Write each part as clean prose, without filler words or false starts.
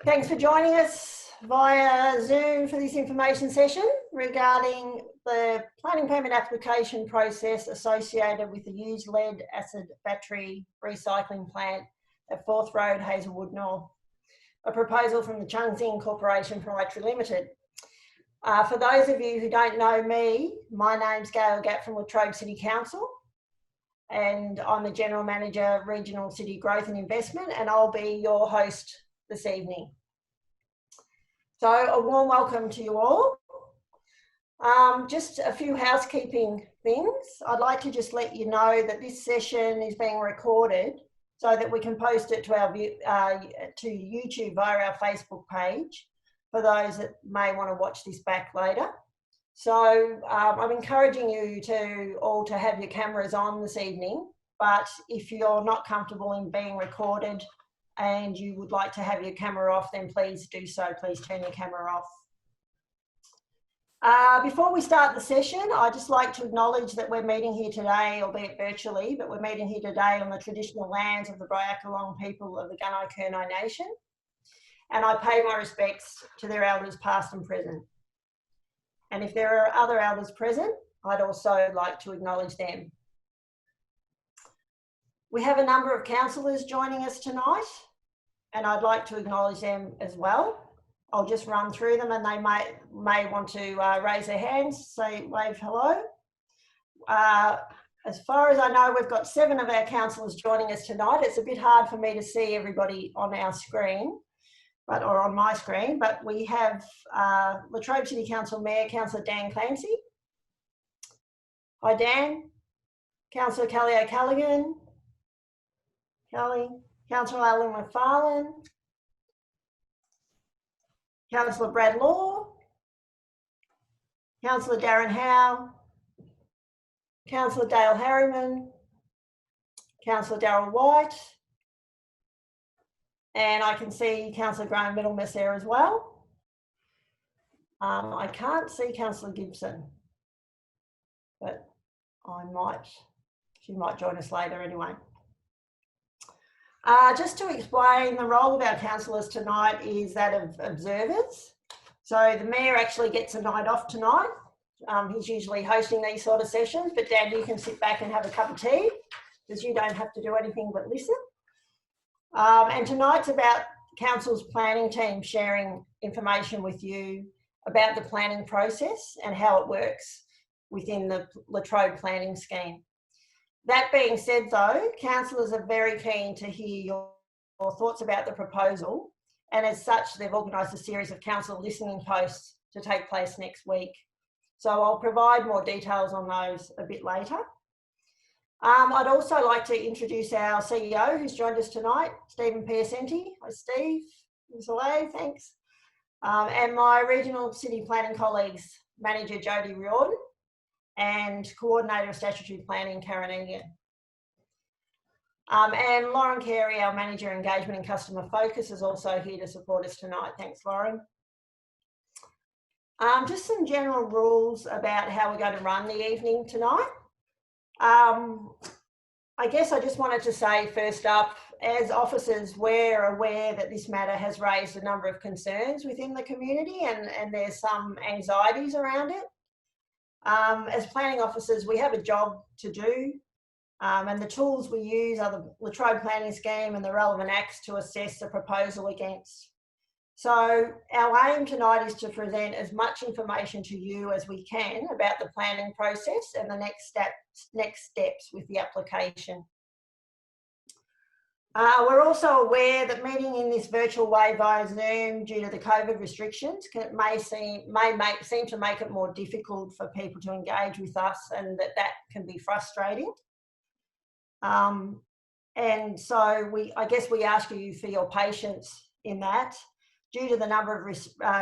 Thanks for joining us via Zoom for this information session regarding the planning permit application process associated with the used lead acid battery recycling plant at 4th Road, Hazelwood North, a proposal from the Chungsing Corporation Proprietary Limited. For those of you who don't know me, my name's Gail Gatt from Latrobe City Council, and I'm the General Manager, Regional City Growth and Investment, and I'll be your host this evening. So a warm welcome to you all. Just a few housekeeping things. I'd like to just let you know that this session is being recorded so that we can post it to our to YouTube via our Facebook page for those that may want to watch this back later. So I'm encouraging you to have your cameras on this evening, but if you're not comfortable in being recorded and you would like to have your camera off, then please do so. Please turn your camera off. Before we start the session, I'd just like to acknowledge that we're meeting here today, albeit virtually, but we're meeting here today on the traditional lands of the Bryakalong people of the Gunai Nation. And I pay my respects to their elders past and present. And if there are other elders present, I'd also like to acknowledge them. We have a number of councillors joining us tonight, and I'd like to acknowledge them as well. I'll just run through them, and they may want to raise their hands, wave hello. As far as I know, we've got 7 of our councillors joining us tonight. It's a bit hard for me to see everybody on our screen, or on my screen, but we have Latrobe City Council Mayor, Councillor Dan Clancy. Hi Dan. Councillor Kelly O'Callaghan. Kelly. Councillor Alan McFarlane. Councillor Brad Law. Councillor Darren Howe. Councillor Dale Harriman. Councillor Darryl White. And I can see Councillor Graham Middlemiss there as well. I can't see Councillor Gibson, but she might join us later anyway. Just to explain, the role of our councillors tonight is that of observers. So the Mayor actually gets a night off tonight. He's usually hosting these sort of sessions, but Dan, you can sit back and have a cup of tea because you don't have to do anything but listen. And tonight's about Council's planning team sharing information with you about the planning process and how it works within the Latrobe planning scheme. That being said though, councillors are very keen to hear your thoughts about the proposal, and as such they've organised a series of council listening posts to take place next week. So I'll provide more details on those a bit later. I'd also like to introduce our CEO who's joined us tonight, Stephen Piacenti. Hi Steve, he's away, thanks. And my regional city planning colleagues, Manager Jody Riordan and Coordinator of Statutory Planning, Karen Egan. And Lauren Carey, our Manager Engagement and Customer Focus, is also here to support us tonight. Thanks, Lauren. Just some general rules about how we're going to run the evening tonight. I guess I just wanted to say first up, as officers, we're aware that this matter has raised a number of concerns within the community and there's some anxieties around it. As planning officers, we have a job to do and the tools we use are the Latrobe Planning Scheme and the relevant acts to assess the proposal against. So our aim tonight is to present as much information to you as we can about the planning process and the next steps with the application. We're also aware that meeting in this virtual way via Zoom due to the COVID restrictions may seem to make it more difficult for people to engage with us, and that can be frustrating. And so I guess we ask you for your patience in that. Due to the number of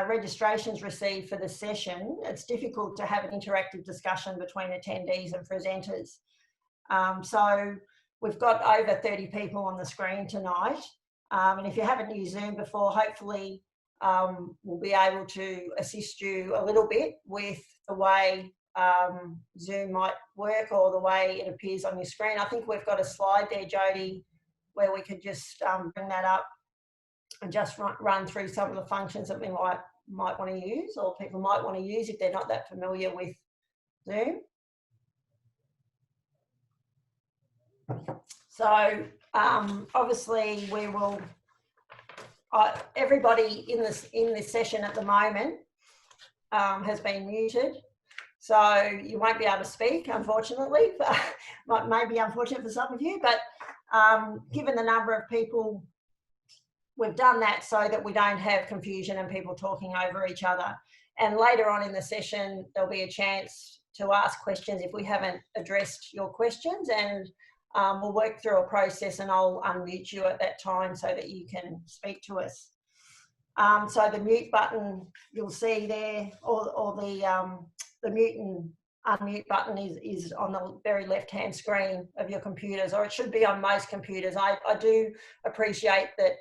registrations received for the session, it's difficult to have an interactive discussion between attendees and presenters. So we've got over 30 people on the screen tonight. And if you haven't used Zoom before, hopefully we'll be able to assist you a little bit with the way Zoom might work or the way it appears on your screen. I think we've got a slide there, Jody, where we could just bring that up. and just run through some of the functions that we might want to use, or people might want to use if they're not that familiar with Zoom. So obviously we will, everybody in this session at the moment has been muted. So you won't be able to speak, unfortunately. But may be unfortunate for some of you, but given the number of people, we've done that so that we don't have confusion and people talking over each other. And later on in the session, there'll be a chance to ask questions if we haven't addressed your questions, and we'll work through a process and I'll unmute you at that time so that you can speak to us. So the mute button you'll see there, or the mute and unmute button is on the very left-hand screen of your computers, or it should be on most computers. I do appreciate that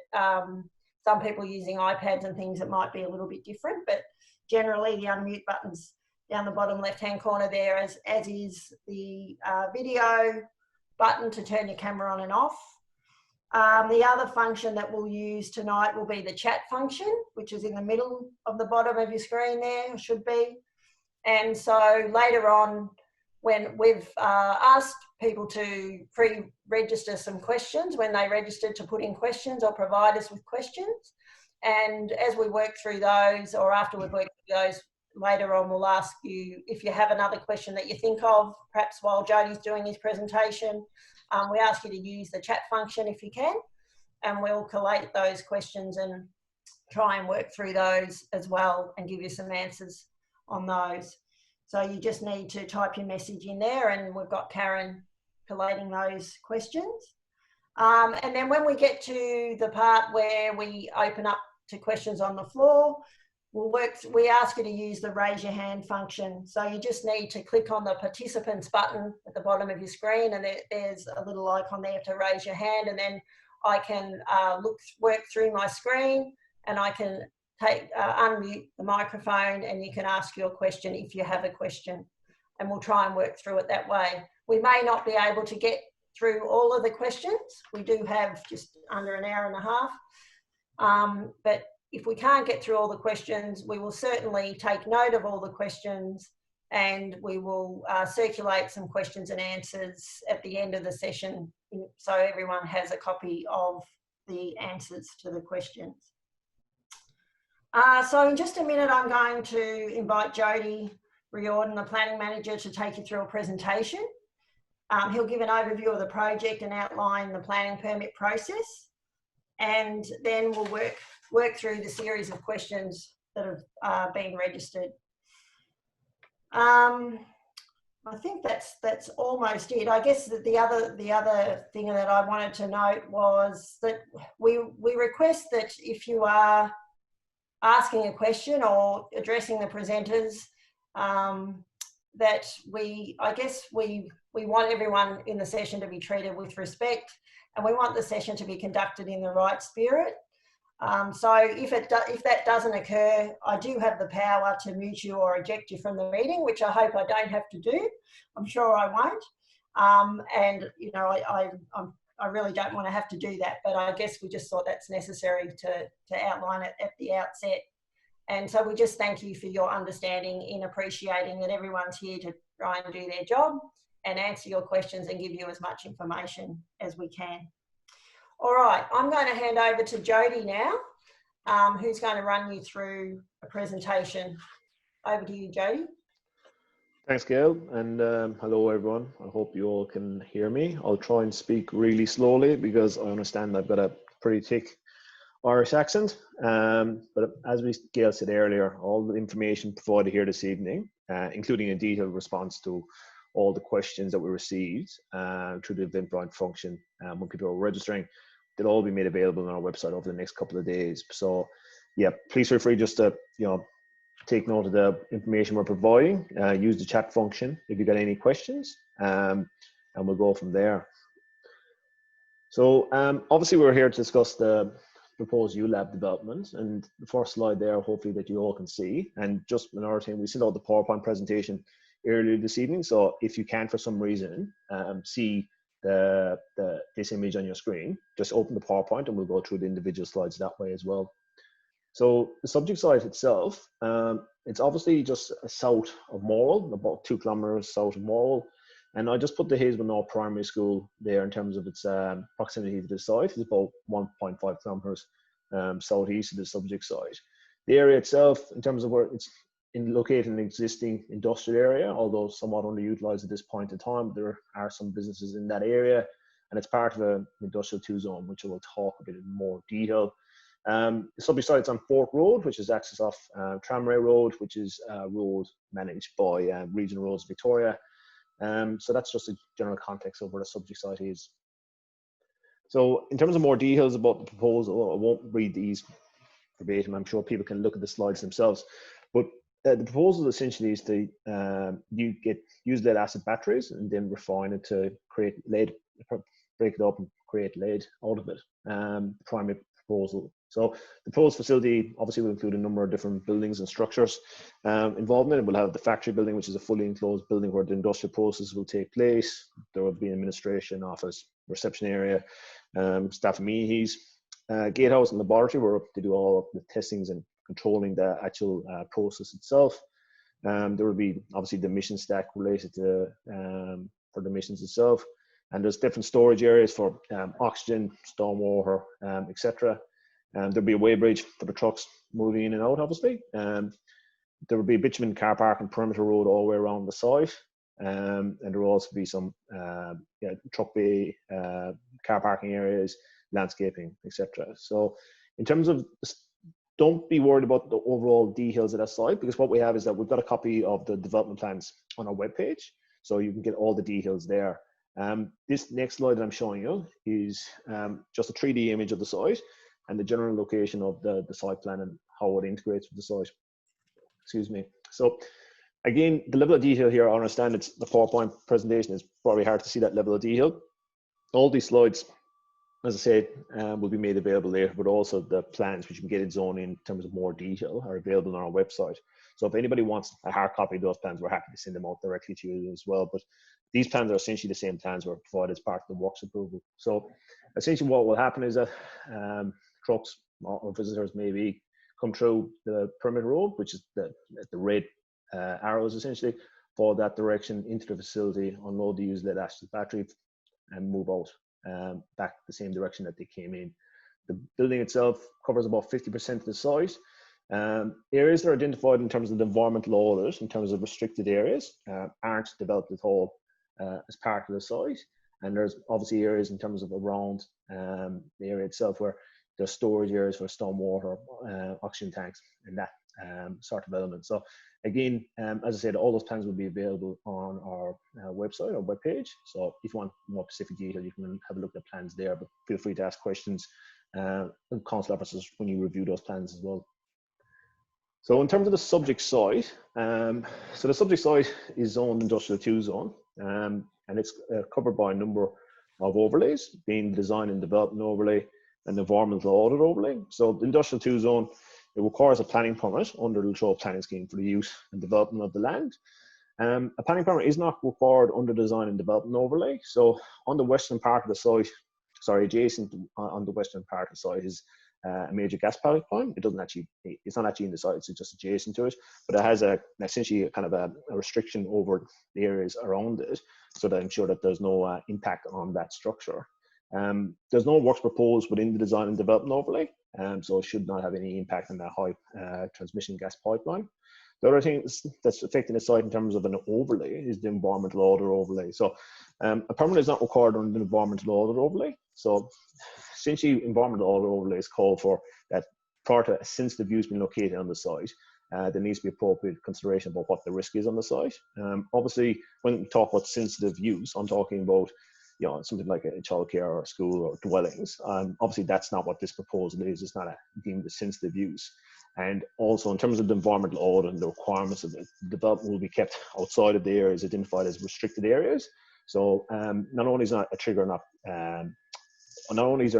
some people using iPads and things, it might be a little bit different, but generally the unmute button's down the bottom left-hand corner there, as is the video button to turn your camera on and off. The other function that we'll use tonight will be the chat function, which is in the middle of the bottom of your screen there, should be. And so later on, when we've asked people to pre-register some questions, when they registered to put in questions or provide us with questions. And as we work through those, or after we've worked through those, later on we'll ask you if you have another question that you think of, perhaps while Jody's doing his presentation. We ask you to use the chat function if you can, and we'll collate those questions and try and work through those as well and give you some answers on those. So you just need to type your message in there, and we've got Karen collating those questions. And then when we get to the part where we open up to questions on the floor, we ask you to use the raise your hand function. So you just need to click on the participants button at the bottom of your screen, and there's a little icon there to raise your hand, and then I can work through my screen, and I can unmute the microphone, and you can ask your question if you have a question, and we'll try and work through it that way. We may not be able to get through all of the questions. We do have just under an hour and a half, but if we can't get through all the questions, we will certainly take note of all the questions, and we will circulate some questions and answers at the end of the session, so everyone has a copy of the answers to the questions. So in just a minute, I'm going to invite Jody Riordan, the Planning Manager, to take you through a presentation. He'll give an overview of the project and outline the planning permit process, and then we'll work through the series of questions that have been registered. I think that's almost it. I guess that the other thing that I wanted to note was that we request that if you are asking a question or addressing the presenters, that we want everyone in the session to be treated with respect, and we want the session to be conducted in the right spirit. So if that doesn't occur, I do have the power to mute you or eject you from the meeting, which I hope I don't have to do. I'm sure I won't. And you know, I really don't want to have to do that, but I guess we just thought that's necessary to outline it at the outset. And so we just thank you for your understanding in appreciating that everyone's here to try and do their job and answer your questions and give you as much information as we can. All right, I'm going to hand over to Jody now, who's going to run you through a presentation. Over to you, Jody. Thanks, Gail, and hello everyone. I hope you all can hear me. I'll try and speak really slowly because I understand I've got a pretty thick Irish accent. But as Gail said earlier, all the information provided here this evening, including a detailed response to all the questions that we received through the Eventbrite function when people are registering, they'll all be made available on our website over the next couple of days. So yeah, please feel free just to, you know, take note of the information we're providing, use the chat function if you've got any questions, and we'll go from there. So obviously we're here to discuss the proposed ULAB development, and the first slide there, hopefully that you all can see. And just another thing, we sent out the PowerPoint presentation earlier this evening, so if you can for some reason see this image on your screen, just open the PowerPoint and we'll go through the individual slides that way as well. So the subject site itself, it's obviously just south of Morwell, about 2 kilometers south of Morwell. And I just put the Hazelwood North Primary School there in terms of its proximity to the site. It's about 1.5 kilometers southeast of the subject site. The area itself, in terms of where it's located in an existing industrial area, although somewhat underutilized at this point in time, there are some businesses in that area, and it's part of an industrial 2 zone, which I will talk a bit in more detail. The subject site is on Fork Road, which is access off Tramway Road, which is a road managed by Regional Roads Victoria. So that's just a general context of where the subject site is. So in terms of more details about the proposal, I won't read these verbatim. I'm sure people can look at the slides themselves. But the proposal essentially is to use lead acid batteries and then refine it to create lead, break it up and create lead out of it. The primary proposal. So the proposed facility obviously will include a number of different buildings and structures involved in it. We'll have the factory building, which is a fully enclosed building where the industrial process will take place. There will be an administration office, reception area, staff amenities, gatehouse and laboratory where they do all of the testings and controlling the actual process itself. There will be obviously the emission stack related to for the emissions itself. And there's different storage areas for oxygen, stormwater, etc. There'll be a weighbridge for the trucks moving in and out, obviously. There will be a bitumen car park and perimeter road all the way around the site. And there will also be some truck bay, car parking areas, landscaping, etc. So in terms of, don't be worried about the overall details of that site, because what we have is that we've got a copy of the development plans on our webpage, so you can get all the details there. This next slide that I'm showing you is just a 3D image of the site and the general location of the site plan and how it integrates with the site. Excuse me. So again, the level of detail here, I understand it's the PowerPoint presentation is probably hard to see that level of detail. All these slides, as I said, will be made available later, but also the plans, which you can get its own in terms of more detail, are available on our website. So if anybody wants a hard copy of those plans, we're happy to send them out directly to you as well. But these plans are essentially the same plans were provided as part of the works approval. So essentially what will happen is that trucks or visitors maybe come through the perimeter road, which is the red arrows essentially, for that direction into the facility, unload the used lead acid battery and move out back the same direction that they came in. The building itself covers about 50% of the site. Areas that are identified in terms of the environmental orders, in terms of restricted areas, aren't developed at all as part of the site. And there's obviously areas in terms of around the area itself where there's storage areas for stormwater, oxygen tanks, and that sort of element. So again, as I said, all those plans will be available on our website or webpage. So if you want more specific detail, you can have a look at the plans there, but feel free to ask questions and council officers when you review those plans as well. So in terms of the subject site, so the subject site is zoned industrial 2 zone, and it's covered by a number of overlays, being the design and development overlay and environmental audit overlay. So the industrial 2 zone, it requires a planning permit under the Latrobe Planning Scheme for the use and development of the land. A planning permit is not required under design and development overlay. So on the western part of the site, adjacent on the western part of the site is a major gas pipeline. It's not actually in the site, it's just adjacent to it, but it has essentially kind of a restriction over the areas around it, so that ensure that there's no impact on that structure. There's no works proposed within the design and development overlay, so it should not have any impact on that high transmission gas pipeline. The other thing that's affecting the site in terms of an overlay is the environmental audit overlay. So a permit is not required under the environmental audit overlay. So essentially, environmental audit overlay is called for that prior to a sensitive use being located on the site, there needs to be appropriate consideration about what the risk is on the site. Obviously, when we talk about sensitive use, I'm talking about something like a childcare or a school or dwellings. Obviously, that's not what this proposal is. It's not deemed a sensitive use. And also, in terms of the environmental audit and the requirements of it, the development will be kept outside of the areas identified as restricted areas. So not only is there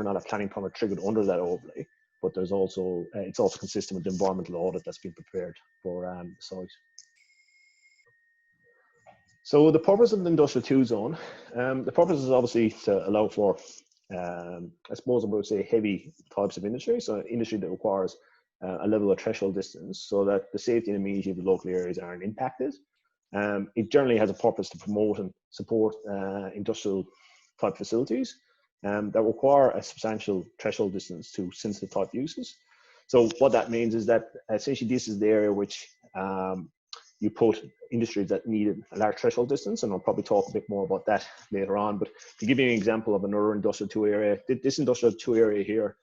not a planning permit triggered under that overlay, but there's also it's also consistent with the environmental audit that's been prepared for the site. So the purpose of the Industrial 2 zone, the purpose is obviously to allow for, I suppose I would say, heavy types of industry. So industry that requires a level of threshold distance so that the safety and immunity of the local areas aren't impacted. It generally has a purpose to promote and support industrial type facilities that require a substantial threshold distance to sensitive type uses. So what that means is that essentially this is the area which you put industries that need a large threshold distance, and I'll probably talk a bit more about that later on. But to give you an example of another Industrial 2 area, this Industrial 2 area here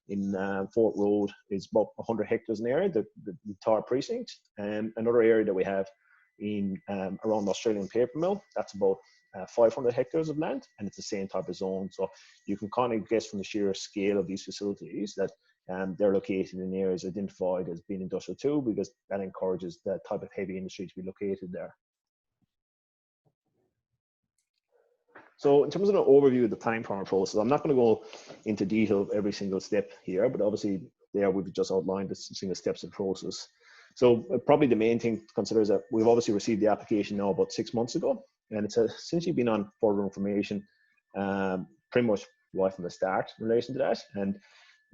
in Fort Road is about 100 hectares in area, the entire precinct. And another area that we have in around the Australian paper mill, that's about 500 hectares of land, and it's the same type of zone. So you can kind of guess from the sheer scale of these facilities that they're located in areas identified as being Industrial 2, because that encourages the type of heavy industry to be located there. So in terms of an overview of the planning permit process, I'm not going to go into detail of every single step here, but obviously there we've just outlined the single steps of the process. So probably the main thing to consider is that we've obviously received the application now about 6 months ago, and it's essentially been on further information pretty much right from the start in relation to that. And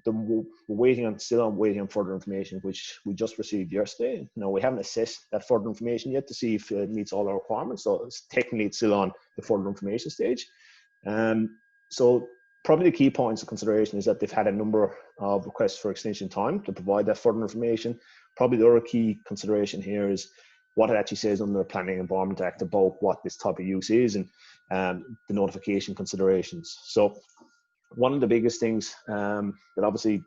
we're still waiting on further information, which we just received yesterday. Now, we haven't assessed that further information yet to see if it meets all our requirements. So technically it's still on the further information stage. So probably the key points of consideration is that they've had a number of requests for extension time to provide that further information. Probably the other key consideration here is what it actually says under the Planning and Environment Act about what this type of use is, and the notification considerations. So one of the biggest things that obviously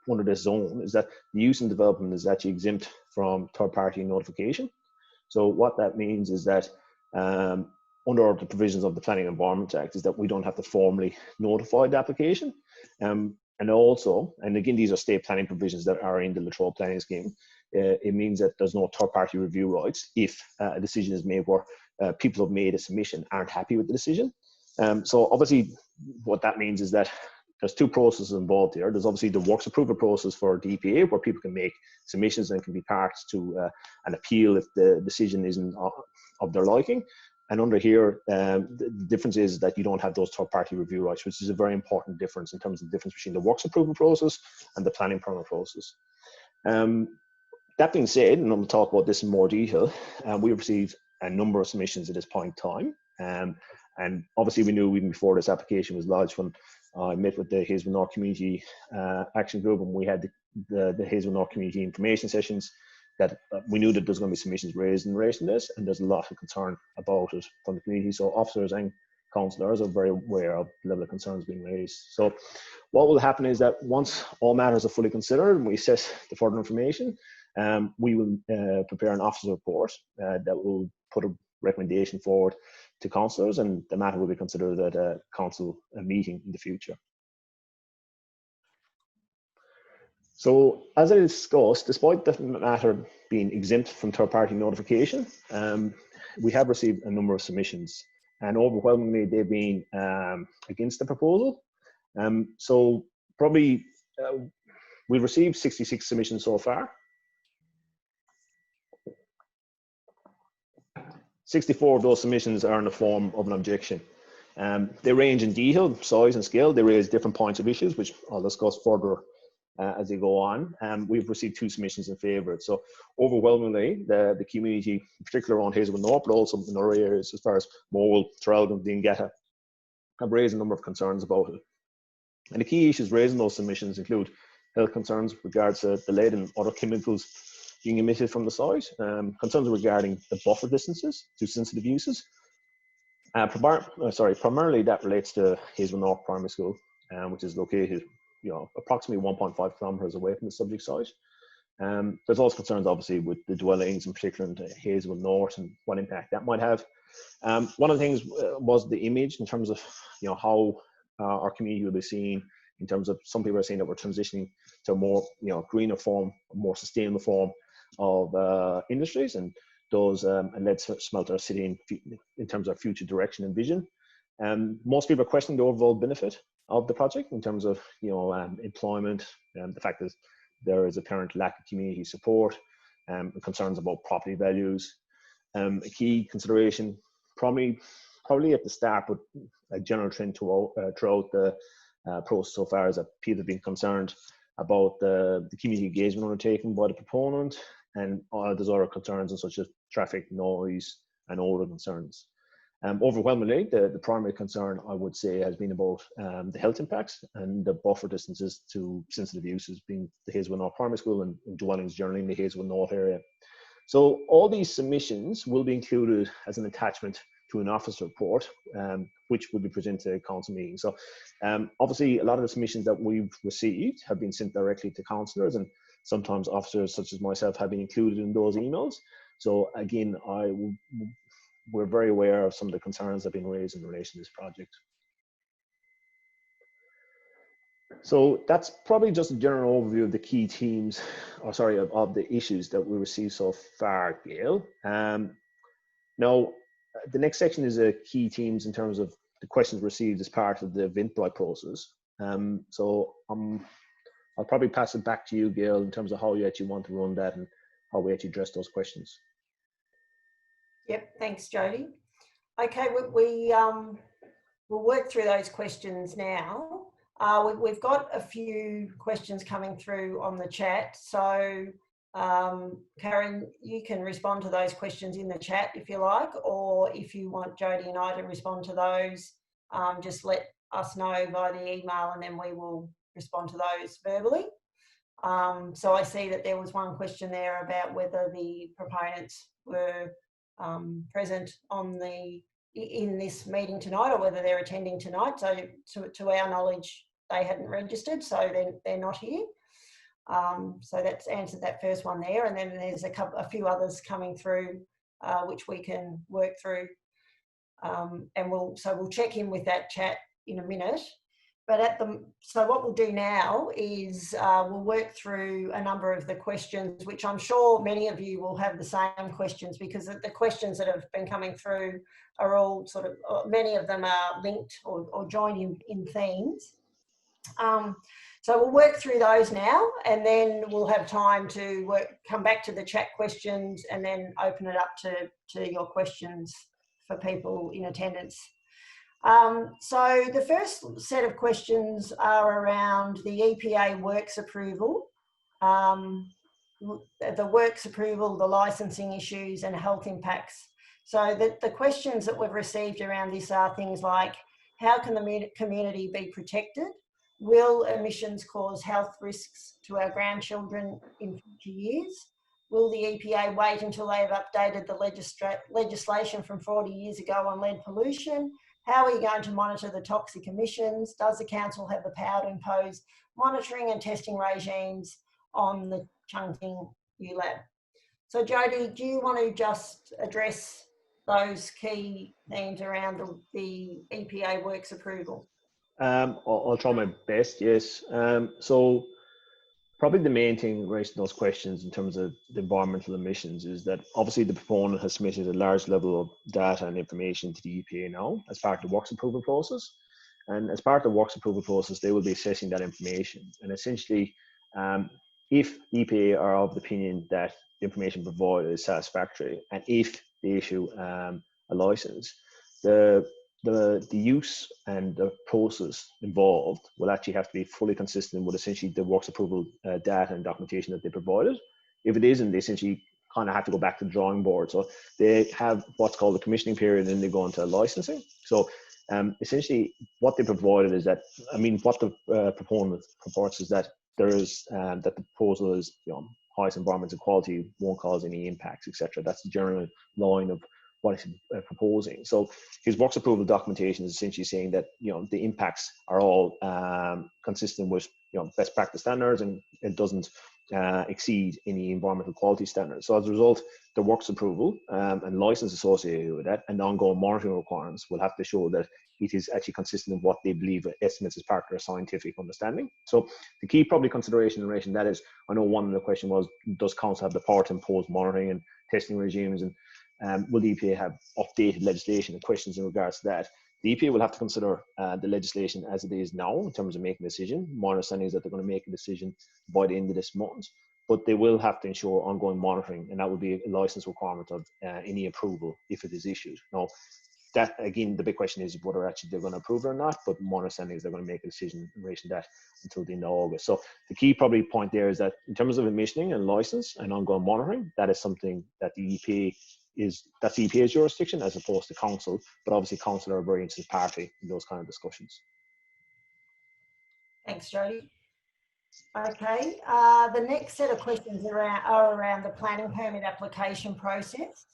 under this zone is that the use and development is actually exempt from third-party notification. So what that means is that under the provisions of the Planning and Environment Act is that we don't have to formally notify the application. And also, and again, these are state planning provisions that are in the Latrobe Planning Scheme. It means that there's no third-party review rights if a decision is made where people have made a submission aren't happy with the decision. So obviously what that means is that there's two processes involved here. There's obviously the works approval process for DPA, where people can make submissions and can be parts to an appeal if the decision isn't of their liking. And under here, the difference is that you don't have those third-party review rights, which is a very important difference in terms of the difference between the works approval process and the planning permit process. That being said, and I'm going to talk about this in more detail, we've received a number of submissions at this point in time. And obviously we knew even before this application was lodged when I met with the Hazelwood North Community Action Group, and we had the Hazelwood North Community information sessions, that we knew that there's going to be submissions raised in relation to this, and there's a lot of concern about it from the community. So officers and councillors are very aware of the level of concerns being raised. So what will happen is that once all matters are fully considered and we assess the further information, we will prepare an officer report that will put a recommendation forward to councillors, and the matter will be considered at a council meeting in the future. So as I discussed, despite the matter being exempt from third-party notification, we have received a number of submissions, and overwhelmingly they've been against the proposal. So probably we've received 66 submissions so far. 64 of those submissions are in the form of an objection. They range in detail, size and scale. They raise different points of issues, which I'll discuss further as they go on. We've received 2 submissions in favour. So overwhelmingly, the community, in particular around Hazelwood North, but also in other areas as far as Morwell, Traralgon, Dingetta, have raised a number of concerns about it. And the key issues raised in those submissions include health concerns with regards to the lead and other chemicals being emitted from the site, concerns regarding the buffer distances to sensitive uses. Primarily that relates to Hazelwood North Primary School, which is located, approximately 1.5 kilometres away from the subject site. There's also concerns, obviously, with the dwellings, in particular in Hazelwood North, and what impact that might have. One of the things was the image in terms of, how our community will be seen. In terms of, some people are saying that we're transitioning to a more, greener form, a more sustainable form of industries, and those lead smelter city in terms of future direction and vision. Most people are questioning the overall benefit of the project in terms of employment, and the fact that there is apparent lack of community support, and concerns about property values. A key consideration, probably at the start, but a general trend throughout the process so far, is that people have been concerned about the community engagement undertaken by the proponent, and there's other concerns such as traffic, noise, and odor concerns. Overwhelmingly, the primary concern, I would say, has been about the health impacts and the buffer distances to sensitive uses, being the Hazelwood North Primary School and dwellings generally in the Hazelwood North area. So all these submissions will be included as an attachment to an office report, which will be presented at council meeting. So obviously, a lot of the submissions that we've received have been sent directly to councillors, and sometimes officers such as myself have been included in those emails. So again, we're very aware of some of the concerns that have been raised in relation to this project. So that's probably just a general overview of the key themes, or sorry, of the issues that we received so far, Gail. Now, the next section is key themes in terms of the questions received as part of the Eventbrite process. So I'll probably pass it back to you, Gail, in terms of how you actually want to run that and how we actually address those questions. Yep, thanks, Jody. Okay, we'll work through those questions now. We've got a few questions coming through on the chat. So, Karen, you can respond to those questions in the chat if you like, or if you want Jody and I to respond to those, just let us know via the email and then we will respond to those verbally. So I see that there was one question there about whether the proponents were present in this meeting tonight, or whether they're attending tonight. So to our knowledge, they hadn't registered, so they're not here. So that's answered that first one there, and then there's a few others coming through which we can work through, and we'll check in with that chat in a minute. But so what we'll do now is we'll work through a number of the questions, which I'm sure many of you will have the same questions, because the questions that have been coming through are all sort of, many of them are linked or joined in themes. So we'll work through those now, and then we'll have time to come back to the chat questions and then open it up to your questions for people in attendance. So the first set of questions are around the EPA works approval, the works approval, the licensing issues and health impacts. So the questions that we've received around this are things like, how can the community be protected? Will emissions cause health risks to our grandchildren in future years? Will the EPA wait until they've updated the legislation from 40 years ago on lead pollution? How are you going to monitor the toxic emissions? Does the council have the power to impose monitoring and testing regimes on the Chungking ULAB? So Jody, do you want to just address those key themes around the EPA works approval? I'll try my best, yes. So probably the main thing in relation to those questions in terms of the environmental emissions is that obviously the proponent has submitted a large level of data and information to the EPA now as part of the works approval process. And as part of the works approval process, they will be assessing that information. And essentially, if EPA are of the opinion that the information provided is satisfactory, and if they issue a license, the use and the process involved will actually have to be fully consistent with essentially the works approval data and documentation that they provided. If it isn't, they essentially kind of have to go back to the drawing board. So they have what's called the commissioning period, and they go into licensing. So essentially what they provided is that, I mean, what the proponent purports is that there is, that the proposal is, highest environmental quality, won't cause any impacts, etc. That's the general line of what he's proposing. So his works approval documentation is essentially saying that the impacts are all consistent with best practice standards, and it doesn't exceed any environmental quality standards. So as a result, the works approval and license associated with that and ongoing monitoring requirements will have to show that it is actually consistent with what they believe estimates as part of their scientific understanding. So the key probably consideration in relation to that is, I know one of the question was, does council have the power to impose monitoring and testing regimes, and will the EPA have updated legislation and questions in regards to that? The EPA will have to consider the legislation as it is now in terms of making a decision. My understanding is that they're going to make a decision by the end of this month. but they will have to ensure ongoing monitoring, and that would be a license requirement of any approval if it is issued. Now, that again, the big question is whether actually they're going to approve it or not, but my understanding is they're going to make a decision in relation to that until the end of August. So the key probably point there is that in terms of emissioning and license and ongoing monitoring, that is something that the EPA is, that's the EPA's jurisdiction as opposed to council, but obviously council are a very interested party in those kind of discussions. Thanks, Jody. Okay, the next set of questions are around the planning permit application process.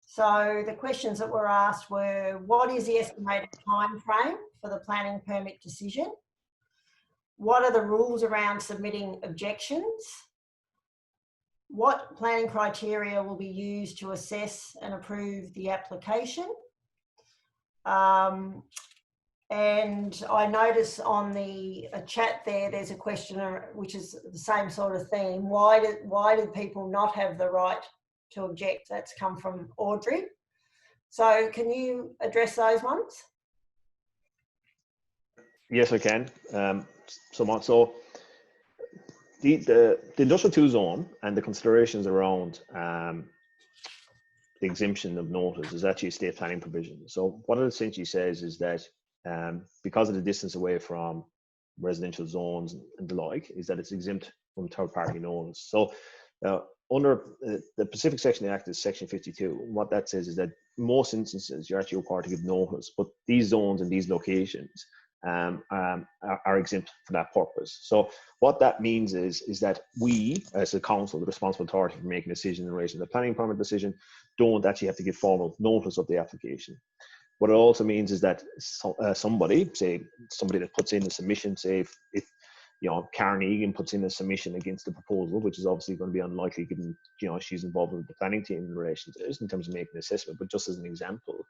So the questions that were asked were, what is the estimated time frame for the planning permit decision? What are the rules around submitting objections? What planning criteria will be used to assess and approve the application? And I notice on the chat there's a question which is the same sort of theme. Why did people not have the right to object? That's come from Audrey. So can you address those ones? Yes, I can. So the industrial 2 zone and the considerations around the exemption of notice is actually a state planning provision. So what it essentially says is that because of the distance away from residential zones and the like, is that it's exempt from third-party notice. So under the specific section of the Act is Section 52. What that says is that in most instances you're actually required to give notice, but these zones and these locations are exempt for that purpose. So what that means is that we, as a council, the responsible authority for making a decision in relation to the planning permit decision, don't actually have to give formal notice of the application. What it also means is that somebody that puts in a submission, say if you know, Karen Egan puts in a submission against the proposal, which is obviously going to be unlikely given, you know, she's involved with the planning team in relation to this in terms of making an assessment, but just as an example,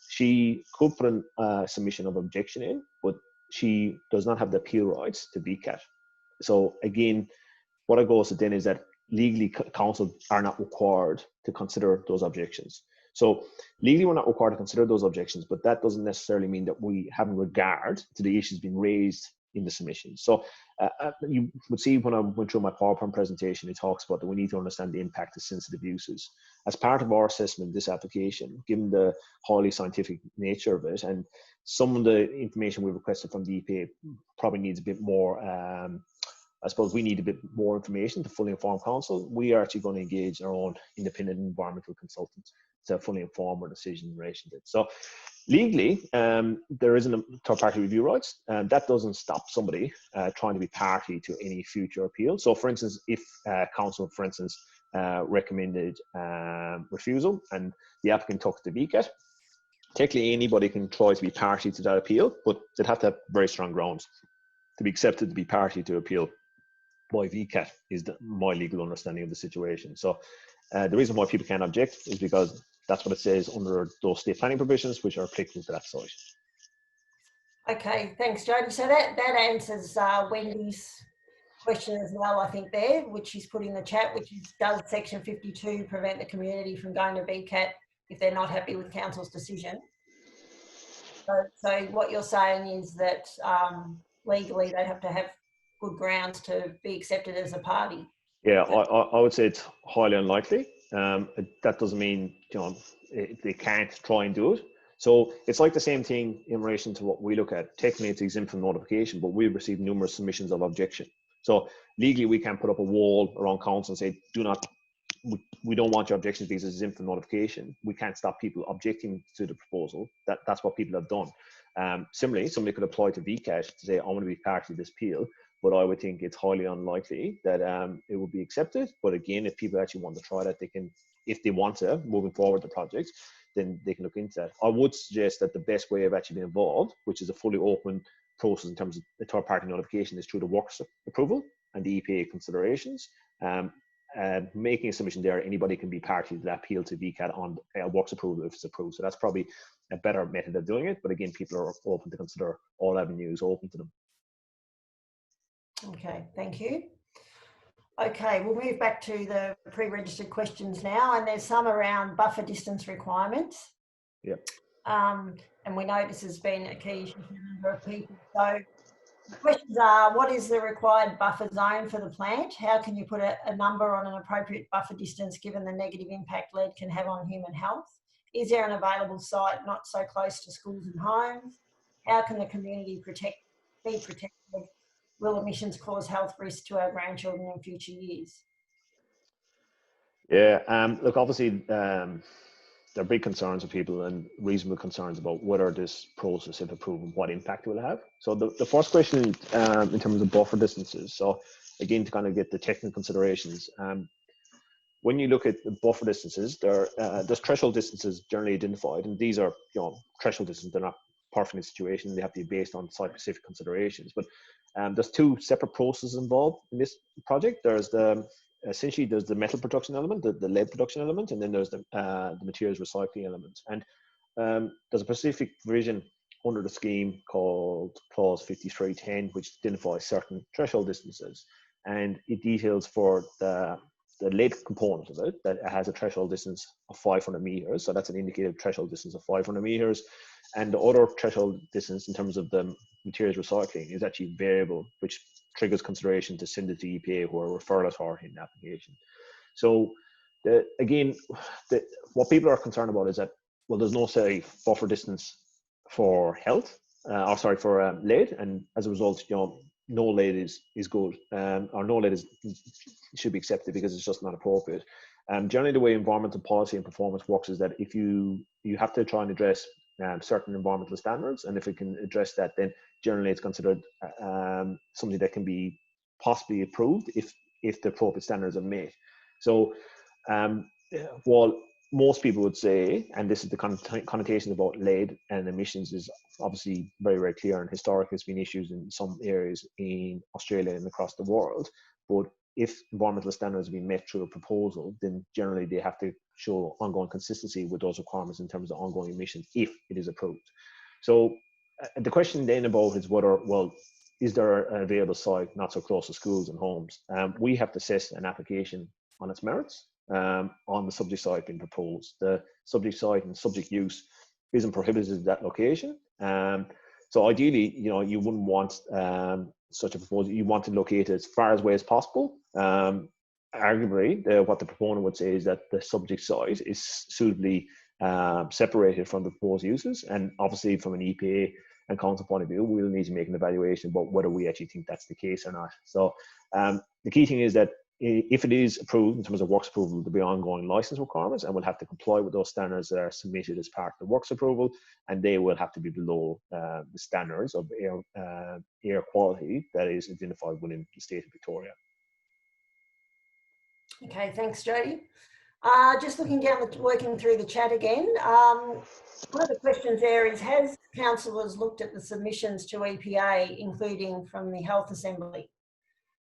she could put a submission of objection in, but she does not have the appeal rights to VCAT. So again, what it goes to then is that legally council are not required to consider those objections. So legally we're not required to consider those objections, but that doesn't necessarily mean that we have regard to the issues being raised in the submission. So you would see when I went through my PowerPoint presentation, it talks about that we need to understand the impact of sensitive uses. As part of our assessment of this application, given the highly scientific nature of it, and some of the information we requested from the EPA probably needs a bit more, I suppose we need a bit more information to fully inform council. We are actually going to engage our own independent environmental consultant to fully inform our decision in relation to it. So legally, there isn't a third-party review rights, and that doesn't stop somebody trying to be party to any future appeal. So for instance, if council, for instance, recommended refusal and the applicant took the VCAT, technically anybody can try to be party to that appeal, but they'd have to have very strong grounds to be accepted to be party to appeal by VCAT is my legal understanding of the situation. So the reason why people can't object is because that's what it says under those state planning provisions, which are applicable to that site. Okay, thanks, Jody. So that answers Wendy's question as well, I think there, which she's put in the chat, which is, does Section 52 prevent the community from going to VCAT if they're not happy with council's decision? So what you're saying is that legally they have to have good grounds to be accepted as a party. Yeah, I would say it's highly unlikely. That doesn't mean, you know, they can't try and do it. So it's like the same thing in relation to what we look at. Technically, it's exempt from notification, but we've received numerous submissions of objection. So legally, we can't put up a wall around council and say, we don't want your objections because it's exempt from notification. We can't stop people objecting to the proposal. That's what people have done. Similarly, somebody could apply to VCAT to say, I want to be part of this appeal, but I would think it's highly unlikely that it will be accepted. But again, if people actually want to try that, they can, if they want to, moving forward the project, then they can look into that. I would suggest that the best way of actually being involved, which is a fully open process in terms of the third party notification, is through the works approval and the EPA considerations. Making a submission there, anybody can be party to that appeal to VCAT on works approval if it's approved. So that's probably a better method of doing it. But again, people are open to consider all avenues open to them. Okay, thank you. Okay, we'll move back to the pre-registered questions now, and there's some around buffer distance requirements. Yep. And we know this has been a key issue for a number of people. So The questions are, what is the required buffer zone for the plant? How can you put a number on an appropriate buffer distance given the negative impact lead can have on human health? Is there an available site not so close to schools and homes? How can the community be protected? Will emissions cause health risks to our grandchildren in future years? Yeah, look, obviously, there are big concerns of people and reasonable concerns about whether this process, if approved, and what impact it will have. So the first question in terms of buffer distances, so again, to kind of get the technical considerations, when you look at the buffer distances, there's threshold distances generally identified, and these are, threshold distances. They're not perfect in situation. They have to be based on site-specific considerations. But there's two separate processes involved in this project. Essentially there's the metal production element, the lead production element, and then there's the materials recycling element. And there's a specific provision under the scheme called Clause 5310, which identifies certain threshold distances, and it details for the lead component of it that it has a threshold distance of 500 meters. So that's an indicated threshold distance of 500 meters. And the other threshold distance in terms of the materials recycling is actually variable, which triggers consideration to send it to EPA, who are referral authority in the application. So what people are concerned about is that, well, there's no say buffer distance for for lead, and as a result, no lead is good, or no lead should be accepted because it's just not appropriate. Generally, the way environmental policy and performance works is that if you have to try and address certain environmental standards, and if it can address that, then generally it's considered something that can be possibly approved if the appropriate standards are met. So while most people would say, and this is the connotation about lead and emissions is obviously very, very clear, and historically has been issues in some areas in Australia and across the world, but if environmental standards have been met through a proposal, then generally they have to show ongoing consistency with those requirements in terms of ongoing emissions if it is approved. So the question then about is whether, well, is there an available site not so close to schools and homes? We have to assess an application on its merits on the subject site being proposed. The subject site and subject use isn't prohibited at that location. So ideally, you wouldn't want such a proposal. You want to locate it as far away as possible. Arguably, what the proponent would say is that the subject site is suitably separated from the proposed uses, and obviously from an EPA and council point of view, we'll need to make an evaluation about whether we actually think that's the case or not. So the key thing is that if it is approved in terms of works approval, there'll be ongoing license requirements, and we'll have to comply with those standards that are submitted as part of the works approval, and they will have to be below the standards of air quality that is identified within the state of Victoria. Okay, thanks, Jody. Just looking down, working through the chat again. One of the questions there is, has councillors looked at the submissions to EPA, including from the Health Assembly?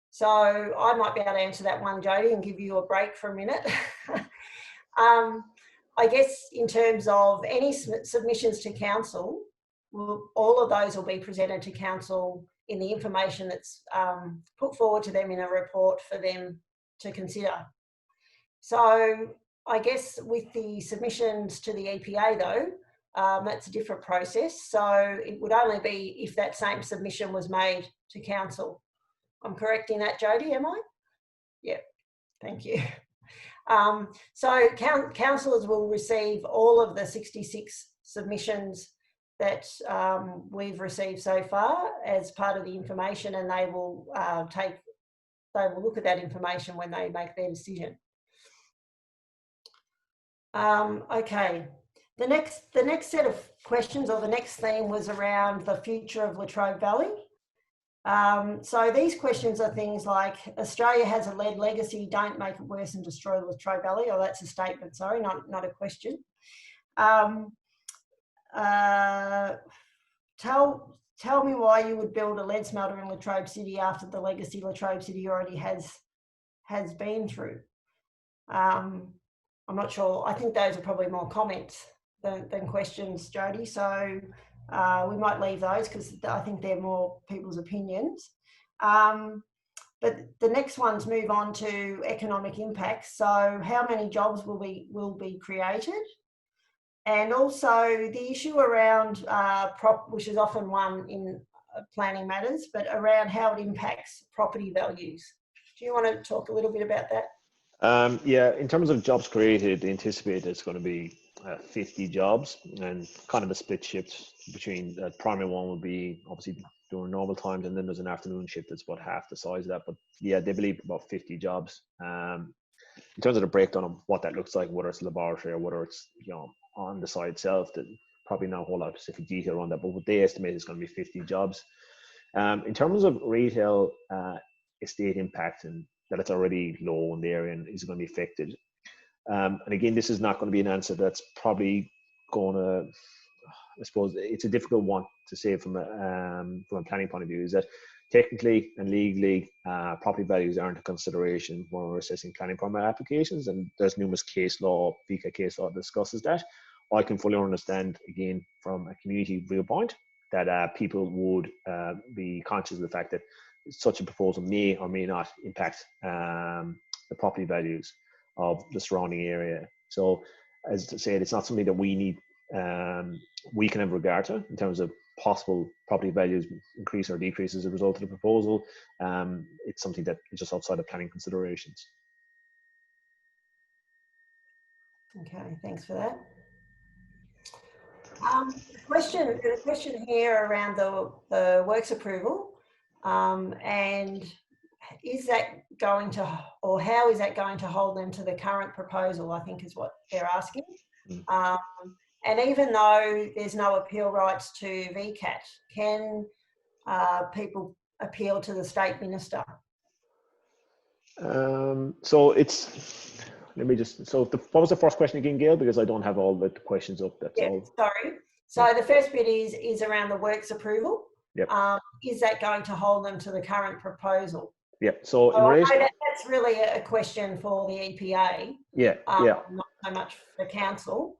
So I might be able to answer that one, Jody, and give you a break for a minute. I guess in terms of any submissions to council, all of those will be presented to council in the information that's put forward to them in a report for them to consider. So I guess with the submissions to the EPA though, that's a different process. So it would only be if that same submission was made to council. I'm correct in that, Jody, am I? Yep, thank you. So councillors will receive all of the 66 submissions that we've received so far as part of the information, and they will look at that information when they make their decision. Okay, the next set of questions, or the next theme, was around the future of Latrobe Valley. So these questions are things like, Australia has a lead legacy, don't make it worse and destroy the Latrobe Valley. Oh, that's a statement, sorry, not a question. Tell me why you would build a lead smelter in Latrobe City after the legacy Latrobe City already has been through. I'm not sure. I think those are probably more comments than questions, Jody. So we might leave those because I think they're more people's opinions. But the next ones move on to economic impacts. So how many jobs will be created? And also the issue around which is often one in planning matters, but around how it impacts property values. Do you want to talk a little bit about that? Yeah, in terms of jobs created, anticipate it's going to be 50 jobs, and kind of a split shift between the primary one would be obviously during normal times, and then there's an afternoon shift that's about half the size of that. But yeah, they believe about 50 jobs. In terms of the breakdown of what that looks like, whether it's laboratory or whether it's on the site itself, that probably not a whole lot of specific detail on that. But what they estimate is going to be 50 jobs. In terms of retail estate impact, and that it's already low in the area and is going to be affected. And again, this is not going to be an answer that's probably going to, I suppose it's a difficult one to say from a planning point of view, is that technically and legally, property values aren't a consideration when we're assessing planning permit applications, and there's numerous case law, VCA case law discusses that. I can fully understand, again, from a community viewpoint, that people would be conscious of the fact that such a proposal may or may not impact the property values of the surrounding area. So, as I said, it's not something that we can have regard to in terms of possible property values increase or decrease as a result of the proposal. It's something that is just outside of planning considerations. Okay, thanks for that. A question here around the works approval, and is that going to, or how is that going to hold them to the current proposal, I think is what they're asking. And even though there's no appeal rights to VCAT, can people appeal to the State Minister? So it's, let me just, so what was the first question again, Gail? Because I don't have all the questions up, that's all. Sorry. So the first bit is around the works approval. Yep. Is that going to hold them to the current proposal? Yeah. So in relation, that's really a question for the EPA. Not so much for council.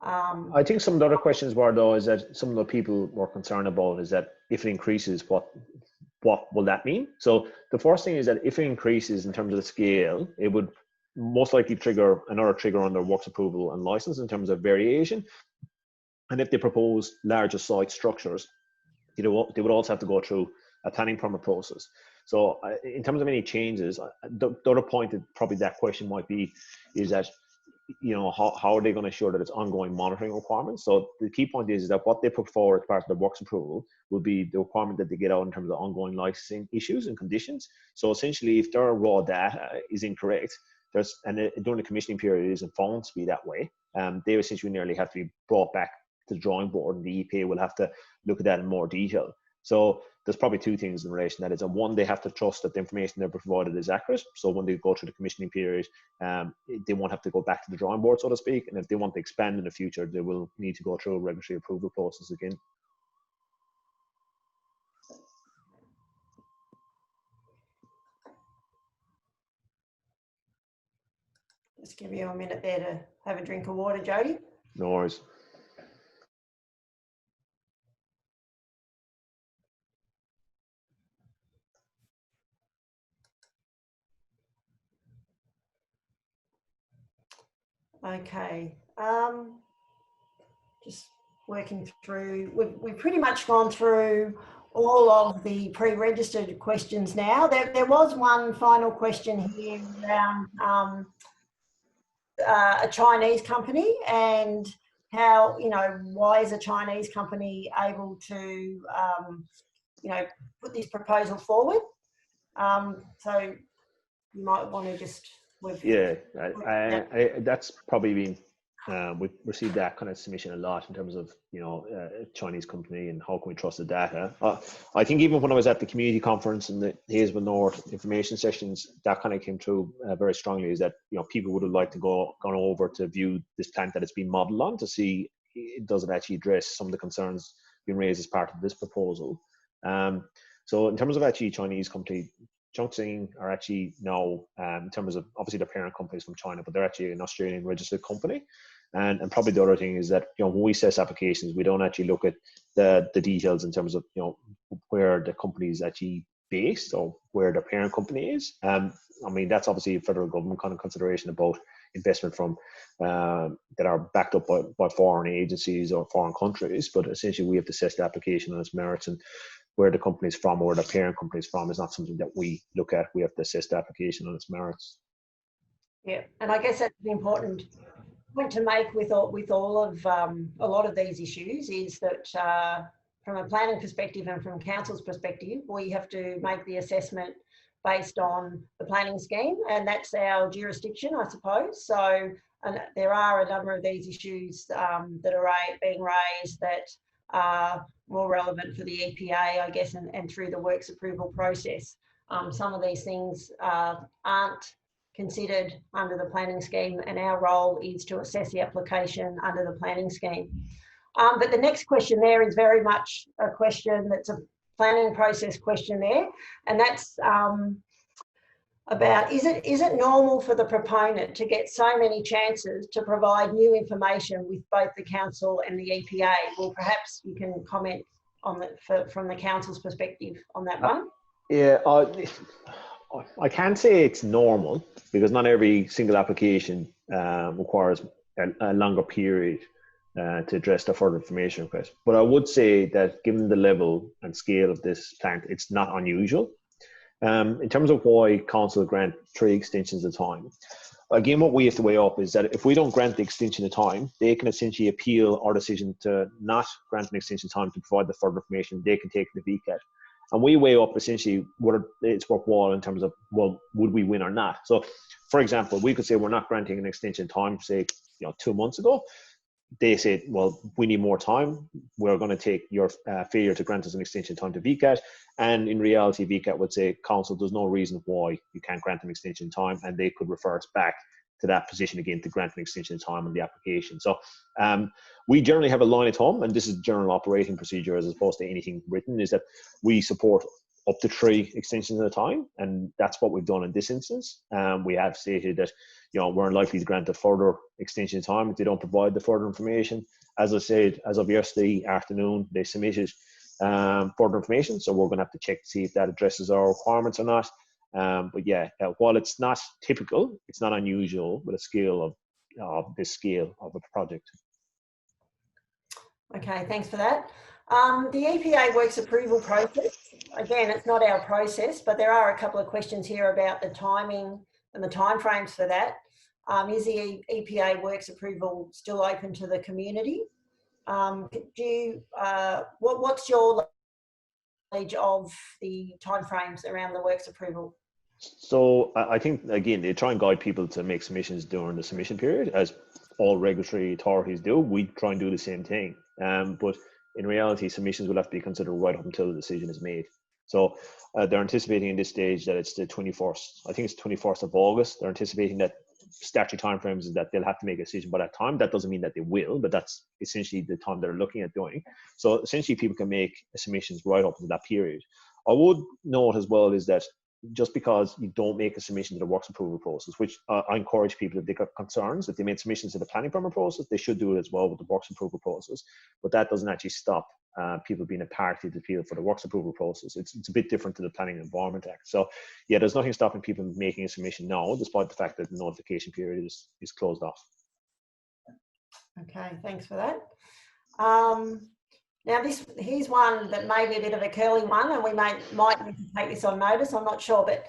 I think some of the other questions were, though, is that some of the people were concerned about is that if it increases, what will that mean? So the first thing is that if it increases in terms of the scale, it would most likely trigger another trigger under works approval and license in terms of variation. And if they propose larger site structures, they would also have to go through a planning permit process. So in terms of any changes, the other point that probably that question might be is that, how are they going to ensure that it's ongoing monitoring requirements? So the key point is that what they put forward as part of the works approval will be the requirement that they get out in terms of ongoing licensing issues and conditions. So essentially, if their raw data is incorrect, during the commissioning period it isn't found to be that way, they essentially nearly have to be brought back to the drawing board, and the EPA will have to look at that in more detail. So there's probably two things in relation to that. Is one, they have to trust that the information they're provided is accurate. So when they go through the commissioning period, they won't have to go back to the drawing board, so to speak. And if they want to expand in the future, they will need to go through a regulatory approval process again. Just give you a minute there to have a drink of water, Jody. No worries. Okay, just working through, we've pretty much gone through all of the pre-registered questions now. There was one final question here around a Chinese company and how, why is a Chinese company able to, put this proposal forward? So you might want to just... that's probably been, we've received that kind of submission a lot in terms of, a Chinese company and how can we trust the data. I think even when I was at the community conference and the Hazelwood North information sessions, that kind of came through very strongly, is that, people would have liked to gone over to view this plant that it's been modeled on to see does it actually address some of the concerns being raised as part of this proposal. So in terms of actually Chinese company, Zhongxing are actually now, in terms of obviously their parent companies from China, but they're actually an Australian registered company. And probably the other thing is that, when we assess applications, we don't actually look at the details in terms of, where the company is actually based or where their parent company is. That's obviously a federal government kind of consideration about investment from that are backed up by foreign agencies or foreign countries. But essentially, we have to assess the application on its merits. And where the company is from or where the parent company is from is not something that we look at. We have to assess the application on its merits. Yeah, and I guess that's an important point to make with all of a lot of these issues is that from a planning perspective and from council's perspective, we have to make the assessment based on the planning scheme, and that's our jurisdiction, I suppose. So, and there are a number of these issues that are being raised that are more relevant for the EPA, I guess, and through the works approval process. Some of these things aren't considered under the planning scheme, and our role is to assess the application under the planning scheme. But the next question there is very much a question that's a planning process question there, and that's about is it normal for the proponent to get so many chances to provide new information with both the council and the EPA? Well, perhaps you can comment on that from the council's perspective on that one. Yeah, I can't say it's normal because not every single application requires a longer period to address the further information request. But I would say that given the level and scale of this plant, it's not unusual. In terms of why council grant 3 extensions of time, again, what we have to weigh up is that if we don't grant the extension of time, they can essentially appeal our decision to not grant an extension of time to provide the further information. They can take the VCAT. And we weigh up essentially whether it's worthwhile in terms of, well, would we win or not? So, for example, we could say we're not granting an extension time, say, 2 months ago. They said, well, we need more time. We're going to take your failure to grant us an extension time to VCAT. And in reality, VCAT would say, council, there's no reason why you can't grant an extension time. And they could refer us back to that position again to grant an extension time on the application. So we generally have a line of thumb, and this is general operating procedure as opposed to anything written, is that we support up to 3 extensions at a time, and that's what we've done in this instance. We have stated that we're unlikely to grant a further extension of time if they don't provide the further information. As I said, as of yesterday afternoon, they submitted further information, so we're going to have to check to see if that addresses our requirements or not. But yeah, while it's not typical, it's not unusual with a scale of this scale of a project. Okay, thanks for that. The EPA works approval process, again, it's not our process, but there are a couple of questions here about the timing and the timeframes for that. Is the EPA works approval still open to the community? What's your knowledge of the timeframes around the works approval? So I think, again, they try and guide people to make submissions during the submission period, as all regulatory authorities do. We try and do the same thing. But in reality, submissions will have to be considered right up until the decision is made. So they're anticipating in this stage that it's the 21st, I think it's 21st of August. They're anticipating that statutory timeframes is that they'll have to make a decision by that time. That doesn't mean that they will, but that's essentially the time they're looking at doing. So essentially people can make submissions right up into that period. I would note as well is that just because you don't make a submission to the works approval process, which I encourage people, if they've got concerns, if they made submissions to the planning permit process, they should do it as well with the works approval process. But that doesn't actually stop people being a party to appeal for the works approval process. It's a bit different to the Planning and Environment Act. So yeah, there's nothing stopping people making a submission now, despite the fact that the notification period is closed off. Okay, thanks for that. Now here's one that may be a bit of a curly one, and we might need to take this on notice, I'm not sure, but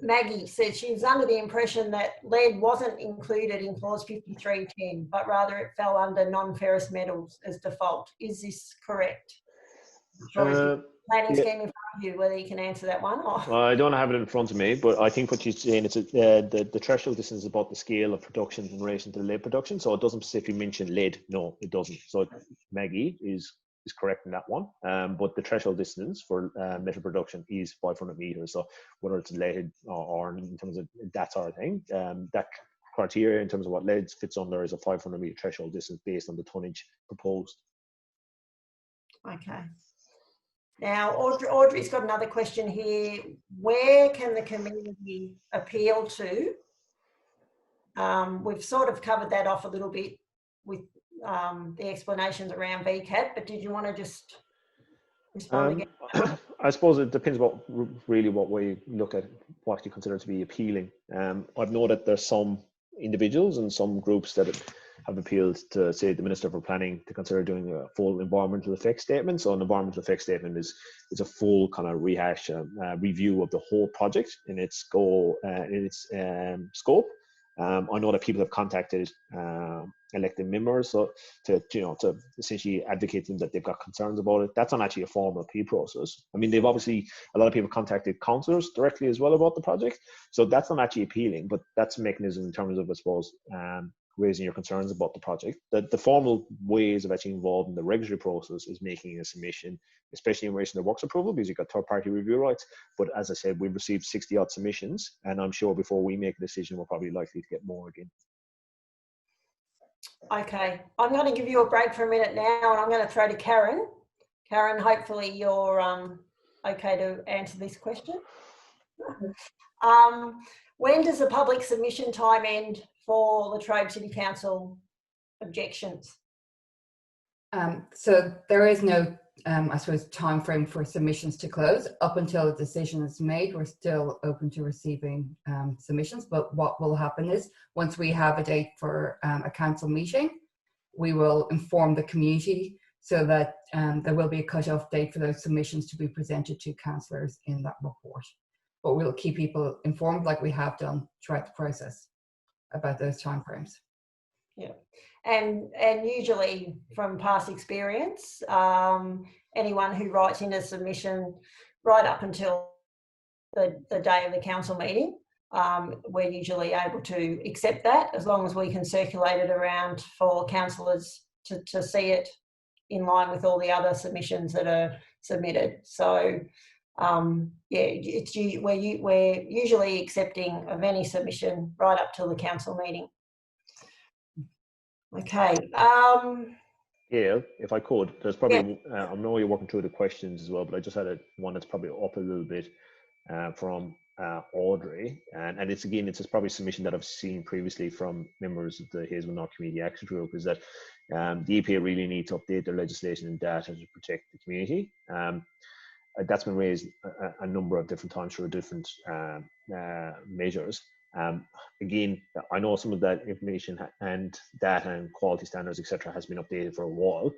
Maggie said she was under the impression that lead wasn't included in clause 5310, but rather it fell under non-ferrous metals as default. Is this correct? Planning scheme in front of you, whether you can answer that one. Or... Well, I don't have it in front of me, but I think what you're saying is the threshold distance is about the scale of production in relation to the lead production. So it doesn't specifically mention lead. No, it doesn't. So Maggie is correct in that one. But the threshold distance for metal production is 500 meters. So whether it's lead or in terms of that sort of thing, that criteria in terms of what lead fits under is a 500 meter threshold distance based on the tonnage proposed. Okay. Now, Audrey's got another question here. Where can the community appeal to? We've sort of covered that off a little bit with the explanations around VCAT, but did you want to just respond again? I suppose it depends what we look at, what you consider to be appealing. I've noted there's some individuals and some groups that have appealed to, say, the Minister for Planning to consider doing a full environmental effect statement. So an environmental effect statement is a full kind of rehash, review of the whole project in its scope. I know that people have contacted elected members to essentially advocate them that they've got concerns about it. That's not actually a formal appeal process. I mean, they've obviously, a lot of people contacted councillors directly as well about the project. So that's not actually appealing, but that's a mechanism in terms of, I suppose, raising your concerns about the project. The formal ways of actually involved in the regulatory process is making a submission, especially in relation to works approval, because you've got third-party review rights. But as I said, we've received 60-odd submissions, and I'm sure before we make a decision, we're probably likely to get more again. Okay, I'm going to give you a break for a minute now, and I'm going to throw to Karen. Karen, hopefully you're okay to answer this question. When does the public submission time end for the Latrobe City Council objections? So there is no, I suppose, time frame for submissions to close. Up until a decision is made, we're still open to receiving submissions. But what will happen is, once we have a date for a council meeting, we will inform the community so that there will be a cut-off date for those submissions to be presented to councillors in that report. But we'll keep people informed, like we have done throughout the process, about those timeframes. Yeah, and usually from past experience, anyone who writes in a submission right up until the day of the council meeting, we're usually able to accept that, as long as we can circulate it around for councillors to see it in line with all the other submissions that are submitted. So yeah, we're usually accepting of any submission right up till the council meeting. Okay. Yeah, if I could, there's probably, I know you're working through the questions as well, but I just had one that's probably up a little bit from Audrey. And it's probably a submission that I've seen previously from members of the Hazelwood North Community Action Group, is that the EPA really need to update their legislation and data to protect the community. That's been raised a number of different times through different measures. Again, I know some of that information and data and quality standards, etc., has been updated for a while,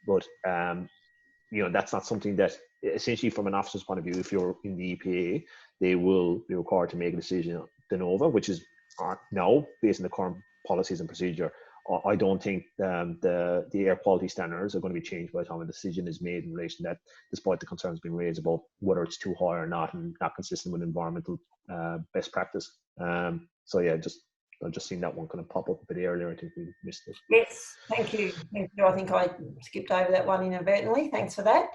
but that's not something that, essentially, from an officer's point of view, if you're in the EPA, they will be required to make a decision de novo, which is now based on the current policies and procedure. I don't think the air quality standards are going to be changed by the time a decision is made in relation to that, despite the concerns being raised about whether it's too high or not and not consistent with environmental best practice. So yeah, I've just seen that one kind of pop up a bit earlier. I think we missed it. Yes, thank you. Thank you. I think I skipped over that one inadvertently. Thanks for that.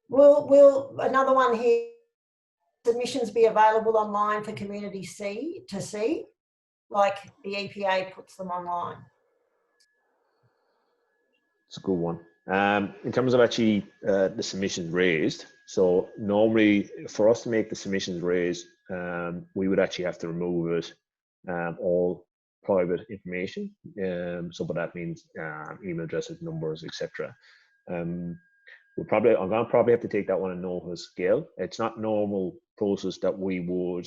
Will another one here, submissions be available online for community to see, like the EPA puts them online? It's a good one. In terms of actually the submissions raised, so normally for us to make the submissions raised, we would actually have to remove it, all private information. So what that means, email addresses, numbers, etc. I'm gonna probably have to take that one on notice, Gail. It's not normal process that we would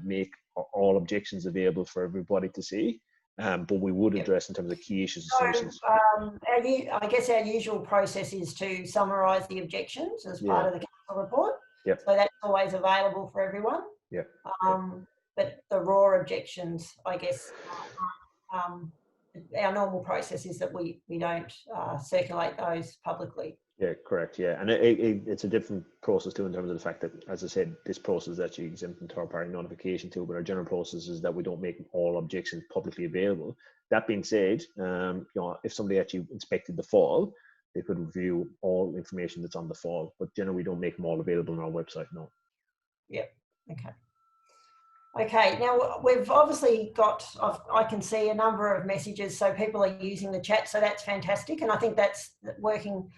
make all objections available for everybody to see. But we would address in terms of key issues. So, I guess our usual process is to summarise the objections as part of the council report. Yep. So that's always available for everyone. Yep. But the raw objections, I guess, our normal process is that we don't circulate those publicly. Yeah, correct. Yeah, and it's a different process too, in terms of the fact that, as I said, this process is actually exempt from third-party notification too. But our general process is that we don't make all objections publicly available. That being said, if somebody actually inspected the file, they could review all information that's on the file. But generally, we don't make them all available on our website. No. Yep. Okay. Okay, now we've obviously got, I can see a number of messages, so people are using the chat, so that's fantastic, and I think that's working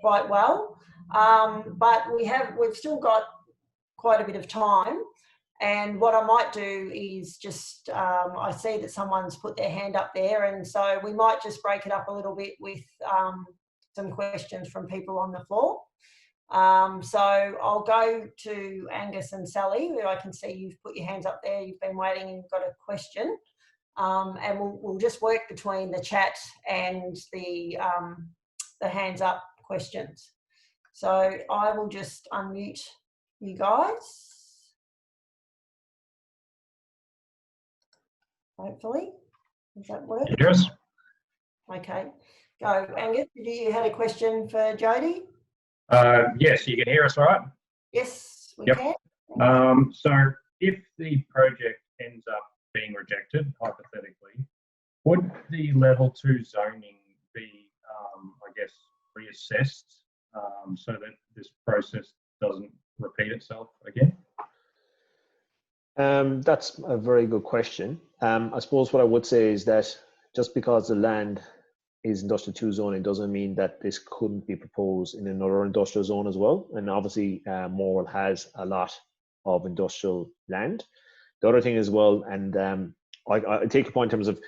quite well. But we've still got quite a bit of time, and what I might do is just, I see that someone's put their hand up there, and so we might just break it up a little bit with some questions from people on the floor. So I'll go to Angus and Sally, who I can see you've put your hands up there, you've been waiting and you've got a question. and we'll just work between the chat and the hands up questions. So I will just unmute you guys. Hopefully, does that work? Yes. Okay, go Angus. You had a question for Jody? Yes, you can hear us all right? Yes, we Yep. can. So if the project ends up being rejected, hypothetically, would the level 2 zoning be, I guess, reassessed so that this process doesn't repeat itself again? That's a very good question. I suppose what I would say is that just because the land is industrial 2 zoning doesn't mean that this couldn't be proposed in another industrial zone as well. And obviously, Morwell has a lot of industrial land. The other thing as well, and I take a point in terms of,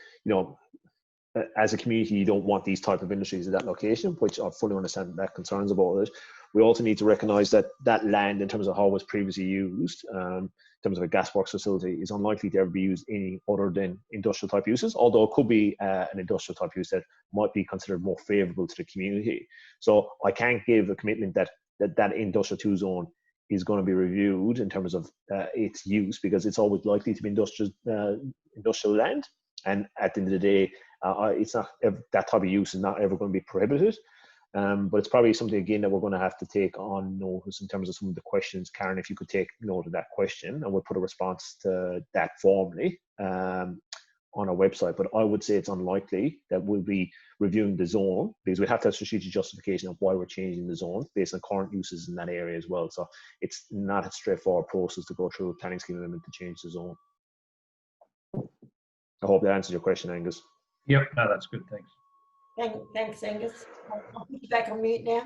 as a community, you don't want these type of industries at that location, which I fully understand that concerns about it. We also need to recognise that that land, in terms of how it was previously used, in terms of a gasworks facility, is unlikely to ever be used any other than industrial type uses, although it could be an industrial type use that might be considered more favourable to the community. So I can't give a commitment that industrial 2 zone is going to be reviewed in terms of its use, because it's always likely to be industrial land. And at the end of the day, it's not that type of use is not ever going to be prohibited. But it's probably something, again, that we're going to have to take on notice in terms of some of the questions. Karen, if you could take note of that question, and we'll put a response to that formally on our website. But I would say it's unlikely that we'll be reviewing the zone, because we have to have strategic justification of why we're changing the zone based on current uses in that area as well. So it's not a straightforward process to go through a planning scheme amendment to change the zone. I hope that answers your question, Angus. Yep, no, that's good, thanks. Thanks, Angus. I'll put you back on mute now.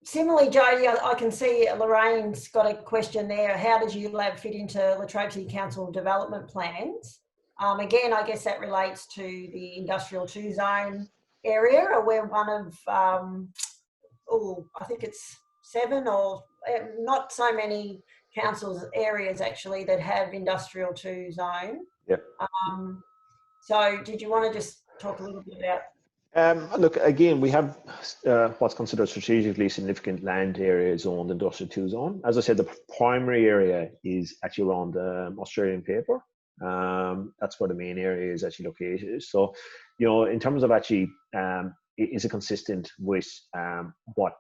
Similarly, Jody, I can see Lorraine's got a question there. How does ULAB fit into Latrobe City Council development plans? Again, I guess that relates to the industrial 2 zone area. We're one of, I think it's 7 or not so many councils areas actually that have industrial 2 zone. Yep. So did you want to just talk a little bit about? Look, again, we have what's considered strategically significant land area zoned industrial 2 zone. As I said, the primary area is actually around Australian paper. That's where the main area is actually located. So, in terms of actually, is it consistent with what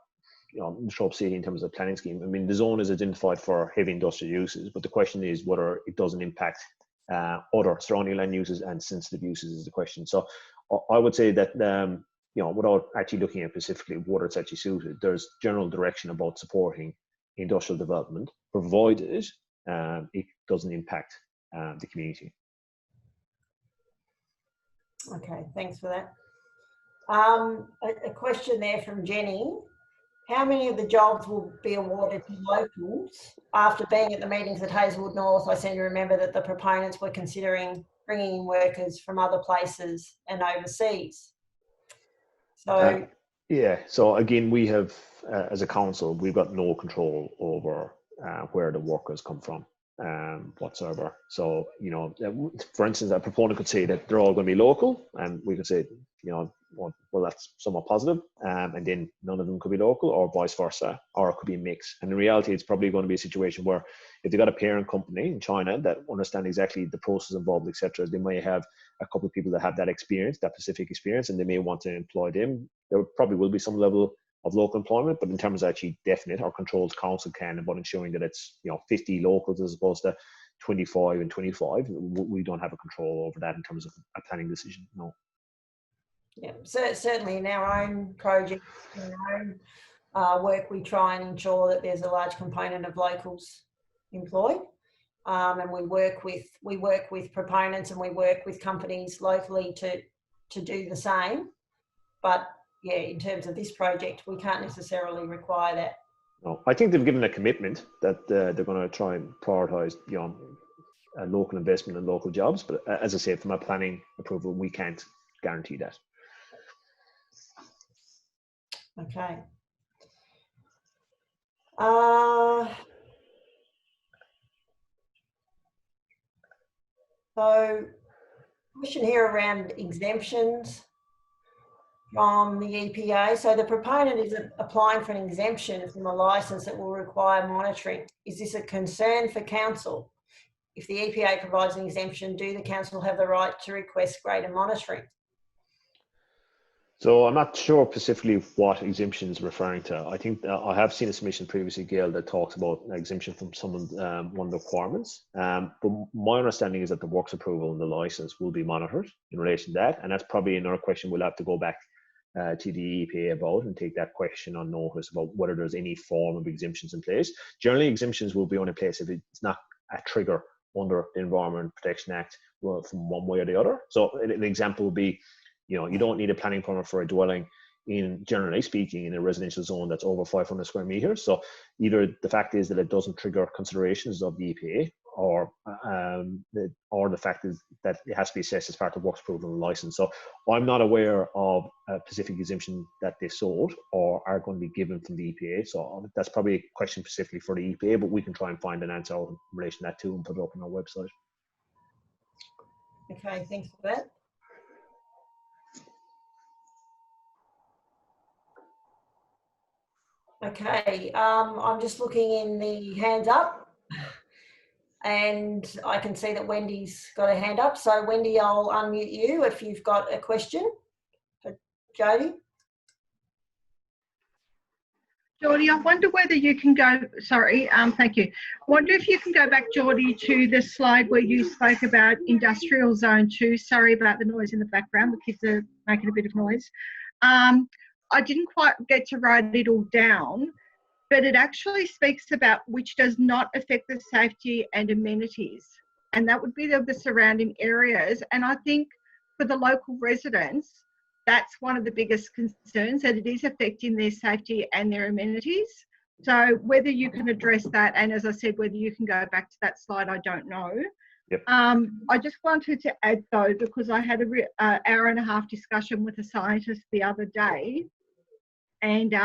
Latrobe City in terms of the planning scheme? I mean, the zone is identified for heavy industrial uses, but the question is whether it doesn't impact other surrounding land uses and sensitive uses is the question. So I would say that, without actually looking at specifically whether it's actually suited, there's general direction about supporting industrial development, provided it doesn't impact the community. Okay, thanks for that. A question there from Jenny. How many of the jobs will be awarded to locals? After being at the meetings at Hazelwood North, I seem to remember that the proponents were considering bringing in workers from other places and overseas. So yeah, so again, we have, as a council, we've got no control over where the workers come from whatsoever. So, for instance, a proponent could say that they're all going to be local, and we could say, well, that's somewhat positive, and then none of them could be local, or vice versa, or it could be a mix. And in reality, it's probably going to be a situation where if they've got a parent company in China that understand exactly the process involved, etc., they may have a couple of people that have that experience, that specific experience, and they may want to employ them. There probably will be some level of local employment, but in terms of actually definite or controlled, council can about ensuring that it's 50 locals as opposed to 25 and 25. We don't have a control over that in terms of a planning decision. No. Yeah, so certainly in our own project, in our own work, we try and ensure that there's a large component of locals employed, and we work with proponents and we work with companies locally to do the same. But yeah, in terms of this project, we can't necessarily require that. No, I think they've given a commitment that they're going to try and prioritise local investment and local jobs. But as I said, from a planning approval, we can't guarantee that. Okay. So, question here around exemptions from the EPA. So the proponent is applying for an exemption from a licence that will require monitoring. Is this a concern for council? If the EPA provides an exemption, do the council have the right to request greater monitoring? So I'm not sure specifically what exemption is referring to. I think I have seen a submission previously, Gail, that talks about an exemption from some of one of the requirements. But my understanding is that the works approval and the license will be monitored in relation to that. And that's probably another question we'll have to go back to the EPA about and take that question on notice about whether there's any form of exemptions in place. Generally, exemptions will be only in place if it's not a trigger under the Environment Protection Act from one way or the other. So an example would be, you don't need a planning permit for a dwelling generally speaking, in a residential zone that's over 500 square meters. So either the fact is that it doesn't trigger considerations of the EPA, or the fact is that it has to be assessed as part of works approval and license. So I'm not aware of a specific exemption that they sought or are going to be given from the EPA. So that's probably a question specifically for the EPA, but we can try and find an answer in relation to that too and put it up on our website. Okay, thanks for that. Okay, I'm just looking in the hands up and I can see that Wendy's got a hand up. So Wendy, I'll unmute you if you've got a question for Jody. Geordie, I wonder whether you can go, sorry, thank you. I wonder if you can go back, Geordie, to the slide where you spoke about industrial zone 2. Sorry about the noise in the background. The kids are making a bit of noise. I didn't quite get to write it all down, but it actually speaks about which does not affect the safety and amenities. And that would be the surrounding areas. And I think for the local residents, that's one of the biggest concerns, that it is affecting their safety and their amenities. So whether you can address that, and as I said, whether you can go back to that slide, I don't know. Yep. I just wanted to add though, because I had an hour and a half discussion with a scientist the other day, and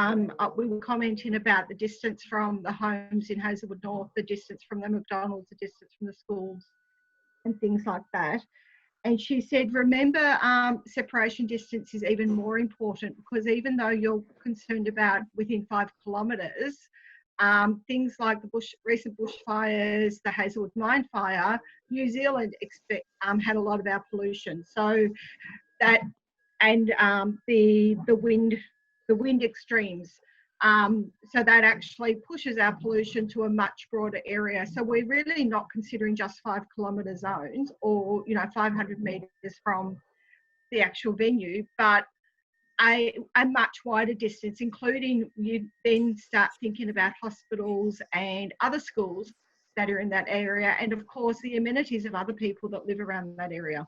we were commenting about the distance from the homes in Hazelwood North, the distance from the McDonald's, the distance from the schools, and things like that. And she said, remember, separation distance is even more important, because even though you're concerned about within 5 kilometres, things like the recent bushfires, the Hazelwood mine fire, New Zealand had a lot of our pollution. So that, and the wind extremes. So that actually pushes our pollution to a much broader area. So we're really not considering just 5 kilometre zones or, 500 metres from the actual venue, but a much wider distance, including you then start thinking about hospitals and other schools that are in that area, and of course the amenities of other people that live around that area.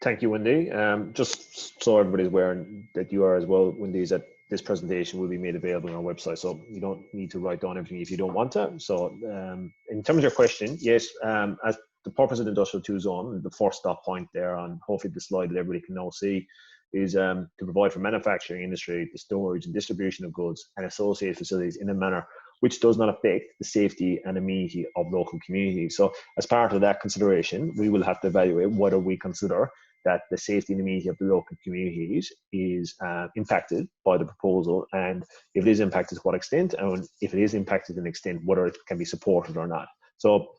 Thank you, Wendy. Just so everybody's aware that you are as well, Wendy, is that this presentation will be made available on our website, so you don't need to write down everything if you don't want to. So in terms of your question, yes, as the purpose of the Industrial 2 zone, the first stop point there on hopefully the slide that everybody can now see, is to provide for manufacturing industry, the storage and distribution of goods and associated facilities in a manner which does not affect the safety and amenity of local communities. So as part of that consideration, we will have to evaluate whether we consider that the safety and amenity of the local communities is impacted by the proposal, and if it is impacted, to what extent, and if it is impacted to an extent, whether it can be supported or not. So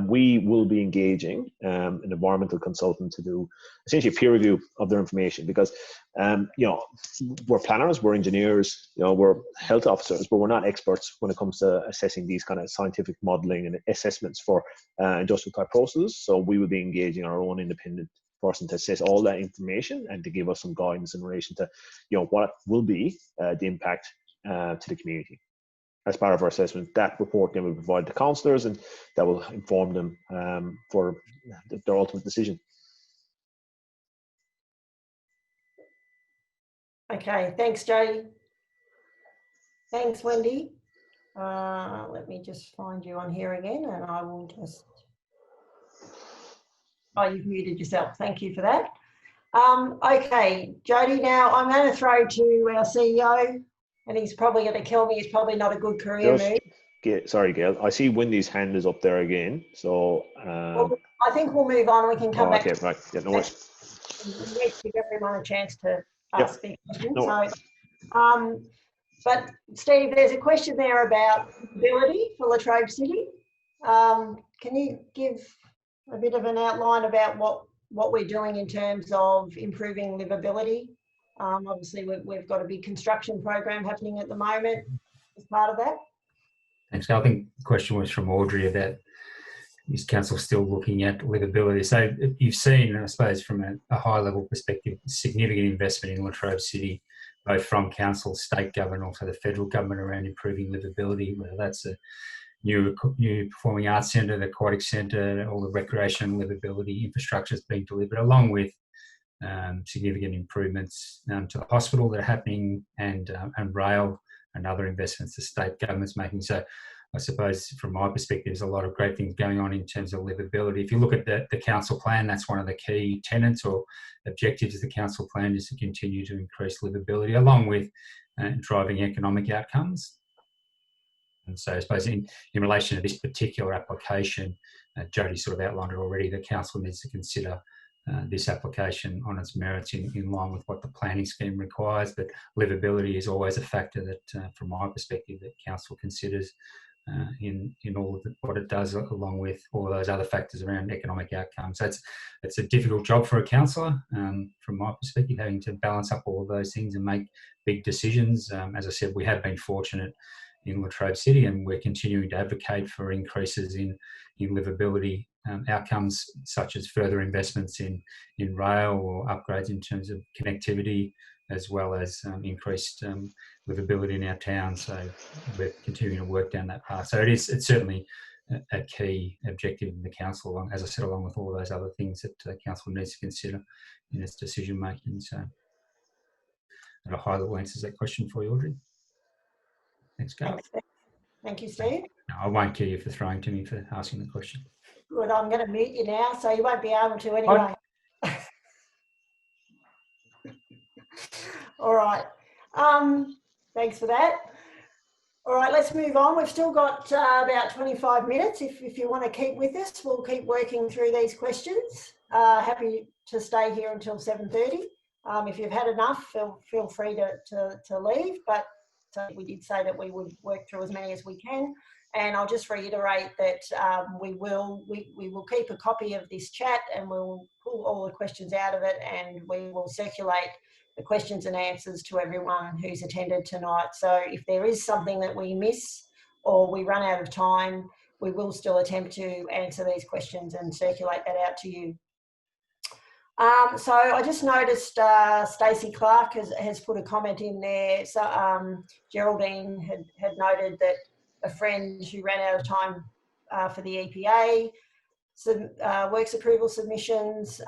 we will be engaging an environmental consultant to do essentially a peer review of their information, because we're planners, we're engineers, we're health officers, but we're not experts when it comes to assessing these kind of scientific modelling and assessments for industrial type processes. So we will be engaging our own independent person to assess all that information and to give us some guidance in relation to what will be the impact to the community. As part of our assessment, that report then will provide the councillors, and that will inform them for their ultimate decision. Okay, thanks, Jody. Thanks, Wendy. Let me just find you on here again, and I will just... Oh, you've muted yourself. Thank you for that. Okay, Jody, now I'm going to throw to our CEO, and he's probably going to kill me. It's probably not a good career move. sorry, Gail. I see Wendy's hand is up there again. So. Well, I think we'll move on. We can come back. Okay, right. Yeah, no worries. We need to give everyone a chance to Yep. ask their questions. No worries. So, but Steve, there's a question there about livability for Latrobe City. Can you give a bit of an outline about what we're doing in terms of improving livability? Obviously, we've got a big construction program happening at the moment as part of that. Thanks. I think the question was from Audrey about is council still looking at livability. So you've seen, I suppose, from a high level perspective, significant investment in Latrobe City, both from council, state government, also the federal government around improving livability, whether that's a new performing arts centre, the aquatic centre, all the recreation livability infrastructure is being delivered, along with significant improvements to the hospital that are happening and rail and other investments the state government's making. So I suppose from my perspective, there's a lot of great things going on in terms of livability. If you look at the council plan, that's one of the key tenets or objectives of the council plan is to continue to increase livability along with driving economic outcomes. And so I suppose in relation to this particular application, Jody sort of outlined it already, the council needs to consider this application on its merits in line with what the planning scheme requires. But livability is always a factor that, from my perspective, that council considers in all of what it does, along with all of those other factors around economic outcomes. So it's a difficult job for a councillor, from my perspective, having to balance up all of those things and make big decisions. As I said, we have been fortunate in Latrobe City, and we're continuing to advocate for increases in livability outcomes, such as further investments in rail or upgrades in terms of connectivity, as well as increased livability in our town. So we're continuing to work down that path. So it's certainly a key objective of the council, as I said, along with all of those other things that the council needs to consider in its decision making. So at a high level answers that question for you, Audrey. Thanks, Gail. Thank you, Steve. No, I won't kill you for throwing to me for asking the question. Good, I'm going to mute you now, so you won't be able to anyway. All right. Thanks for that. All right, let's move on. We've still got about 25 minutes. If you want to keep with us, we'll keep working through these questions. Happy to stay here until 7:30. If you've had enough, feel free to leave, but we did say that we would work through as many as we can. And I'll just reiterate that we will keep a copy of this chat, and we'll pull all the questions out of it, and we will circulate the questions and answers to everyone who's attended tonight. So if there is something that we miss or we run out of time, we will still attempt to answer these questions and circulate that out to you. So I just noticed Stacey Clark has put a comment in there. So Geraldine had noted that a friend who ran out of time for the EPA works approval submissions.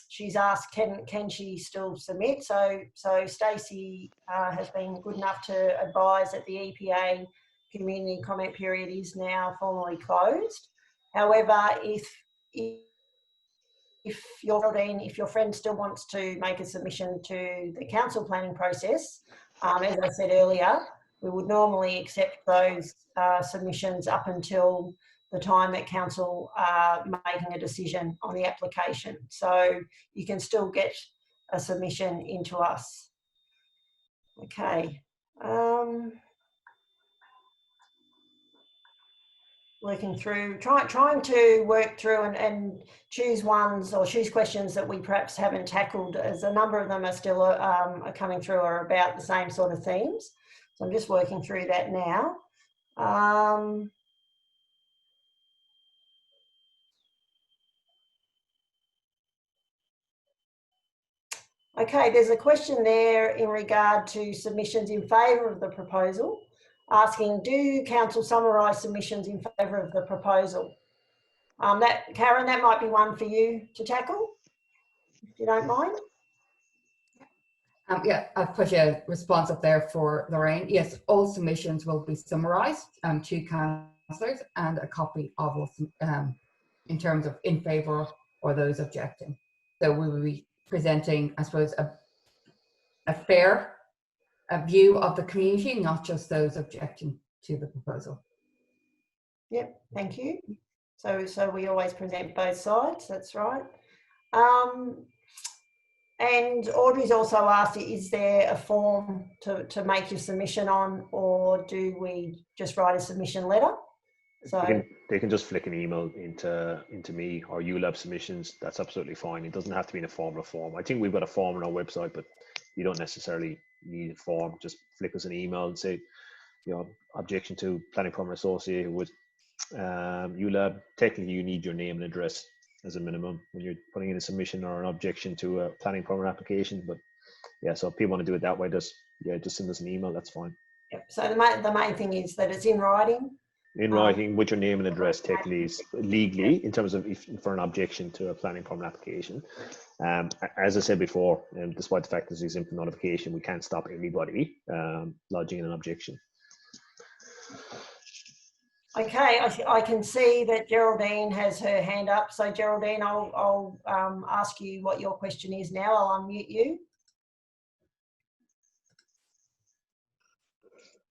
She's asked, can she still submit? So Stacey has been good enough to advise that the EPA community comment period is now formally closed. However, if your friend still wants to make a submission to the council planning process, as I said earlier, we would normally accept those submissions up until the time that council are making a decision on the application. So you can still get a submission into us. Okay. Working through, trying to work through and choose ones or choose questions that we perhaps haven't tackled, as a number of them are still are coming through or about the same sort of themes. So I'm just working through that now. Okay, there's a question there in regard to submissions in favour of the proposal, asking, do council summarise submissions in favour of the proposal? Karen, that might be one for you to tackle, if you don't mind. Yeah, I've put a response up there for Lorraine. Yes, all submissions will be summarised to councillors and a copy of in terms of in favour or those objecting. So we will be presenting, I suppose, a fair view of the community, not just those objecting to the proposal. Yep, thank you. So we always present both sides, that's right. And Audrey's also asked, is there a form to make your submission on, or do we just write a submission letter? So they can just flick an email into me or ULAB submissions. That's absolutely fine. It doesn't have to be in a formal form. I think we've got a form on our website, but you don't necessarily need a form. Just flick us an email and say, objection to planning permit associated with ULAB. Technically, you need your name and address as a minimum when you're putting in a submission or an objection to a planning permit application. But yeah, so if people want to do it that way, just send us an email. That's fine. Yep. So the main thing is that it's in writing. In writing with your name and address, technically, is legally in terms of for an objection to a planning permit application. As I said before, despite the fact that it's exempt from notification, we can't stop anybody lodging an objection. Okay, I can see that Geraldine has her hand up. So Geraldine, I'll ask you what your question is now. I'll unmute you.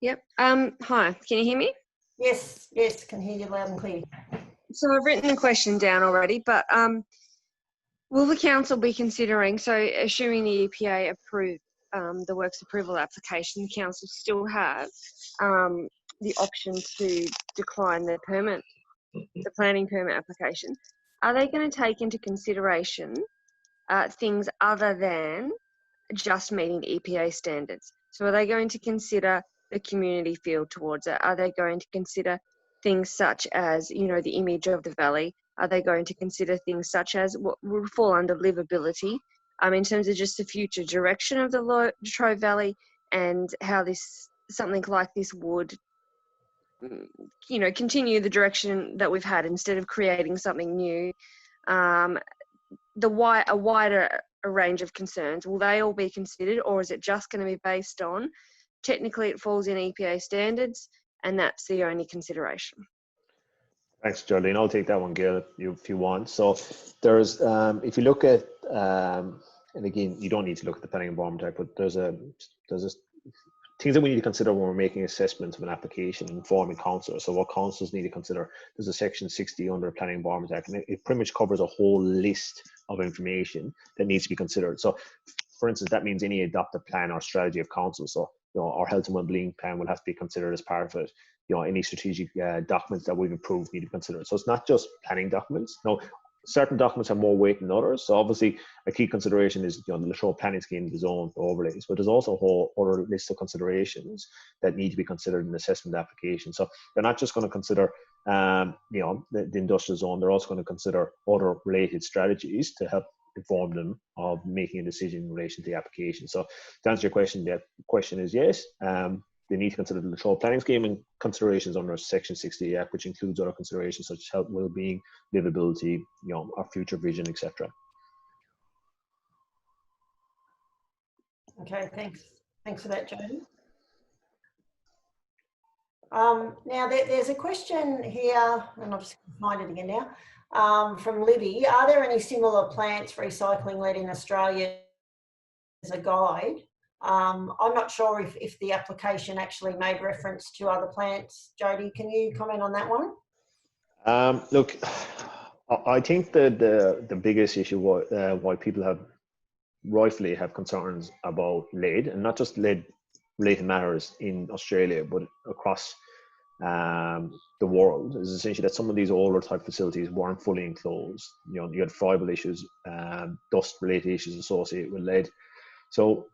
Yep. Hi, can you hear me? Yes, can hear you loud and clear. So I've written the question down already, but will the council be considering, so assuming the EPA approve the works approval application, the council still have the option to decline the permit, the planning permit application. Are they going to take into consideration things other than just meeting the EPA standards? So are they going to consider the community feel towards it? Are they going to consider things such as, the image of the valley? Are they going to consider things such as what would fall under livability in terms of just the future direction of the Latrobe Valley, and how something like this would, continue the direction that we've had instead of creating something new? A wider range of concerns, will they all be considered, or is it just going to be based on technically it falls in EPA standards and that's the only consideration? Thanks, Geraldine. I'll take that one, Gail, if you want. So there's, if you look at, and again, you don't need to look at the planning environment type, but there's things that we need to consider when we're making assessments of an application and informing councillors. So what councillors need to consider, there's a section 60 under Planning Environment Act, and it pretty much covers a whole list of information that needs to be considered. So for instance, that means any adopted plan or strategy of council. So our health and well-being plan will have to be considered as part of it. Any strategic documents that we've approved need to be considered. So it's not just planning documents. No, certain documents have more weight than others. So obviously a key consideration is the Latrobe planning scheme, the zone overlays, but there's also a whole other list of considerations that need to be considered in the assessment application. So they're not just going to consider the industrial zone, they're also going to consider other related strategies to help inform them of making a decision in relation to the application. So to answer your question, the question is yes. They need to consider the Latrobe planning scheme and considerations under Section 60 Act, which includes other considerations such as health, well-being, livability, our future vision, etc. Okay, thanks for that, Jody. Now there's a question here, and I'll just find it again now, from Libby. Are there any similar plants recycling lead in Australia as a guide? I'm not sure if the application actually made reference to other plants. Jody, can you comment on that one? Look, I think that the biggest issue why people rightfully have concerns about lead, and not just lead related matters in Australia, but across the world, is essentially that some of these older type facilities weren't fully enclosed. You had friable issues, dust related issues associated with lead. So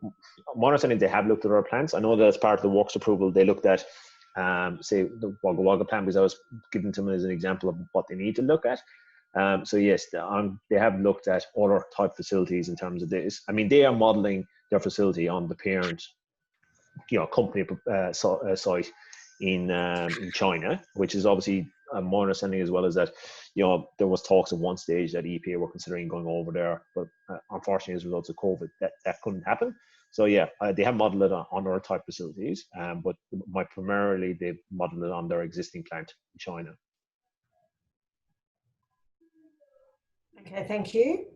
my understanding, they have looked at our plants. I know that as part of the works approval, they looked at, say, the Wagga Wagga plant, because I was giving to them as an example of what they need to look at. So yes, they have looked at other type facilities in terms of this. I mean, they are modelling their facility on the parent, company site in China, which is obviously my understanding as well, is that there was talks at one stage that EPA were considering going over there, but unfortunately as a result of COVID that couldn't happen. So yeah, they have modelled it on other type facilities, but primarily they've modelled it on their existing plant in China. Okay, thank you.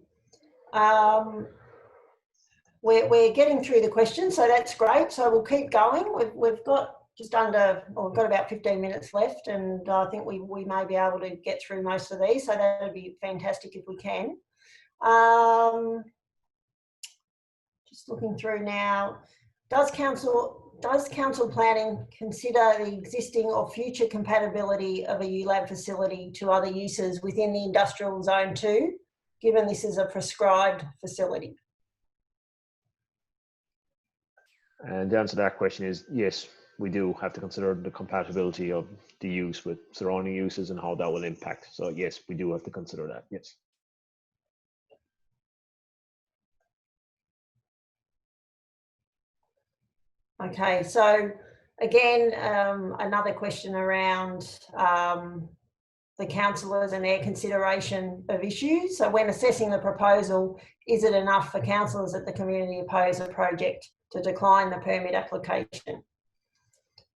We're getting through the questions, so that's great. So we'll keep going. We've got just under, or we've got about 15 minutes left, and I think we may be able to get through most of these, so that would be fantastic if we can. Just looking through now, does council planning consider the existing or future compatibility of a ULAB facility to other uses within the industrial zone 2, given this is a prescribed facility? And the answer to that question is yes, we do have to consider the compatibility of the use with surrounding uses and how that will impact. So yes, we do have to consider that, yes. Okay, so again, another question around the councillors and their consideration of issues. So when assessing the proposal, is it enough for councillors at the community oppose a project to decline the permit application?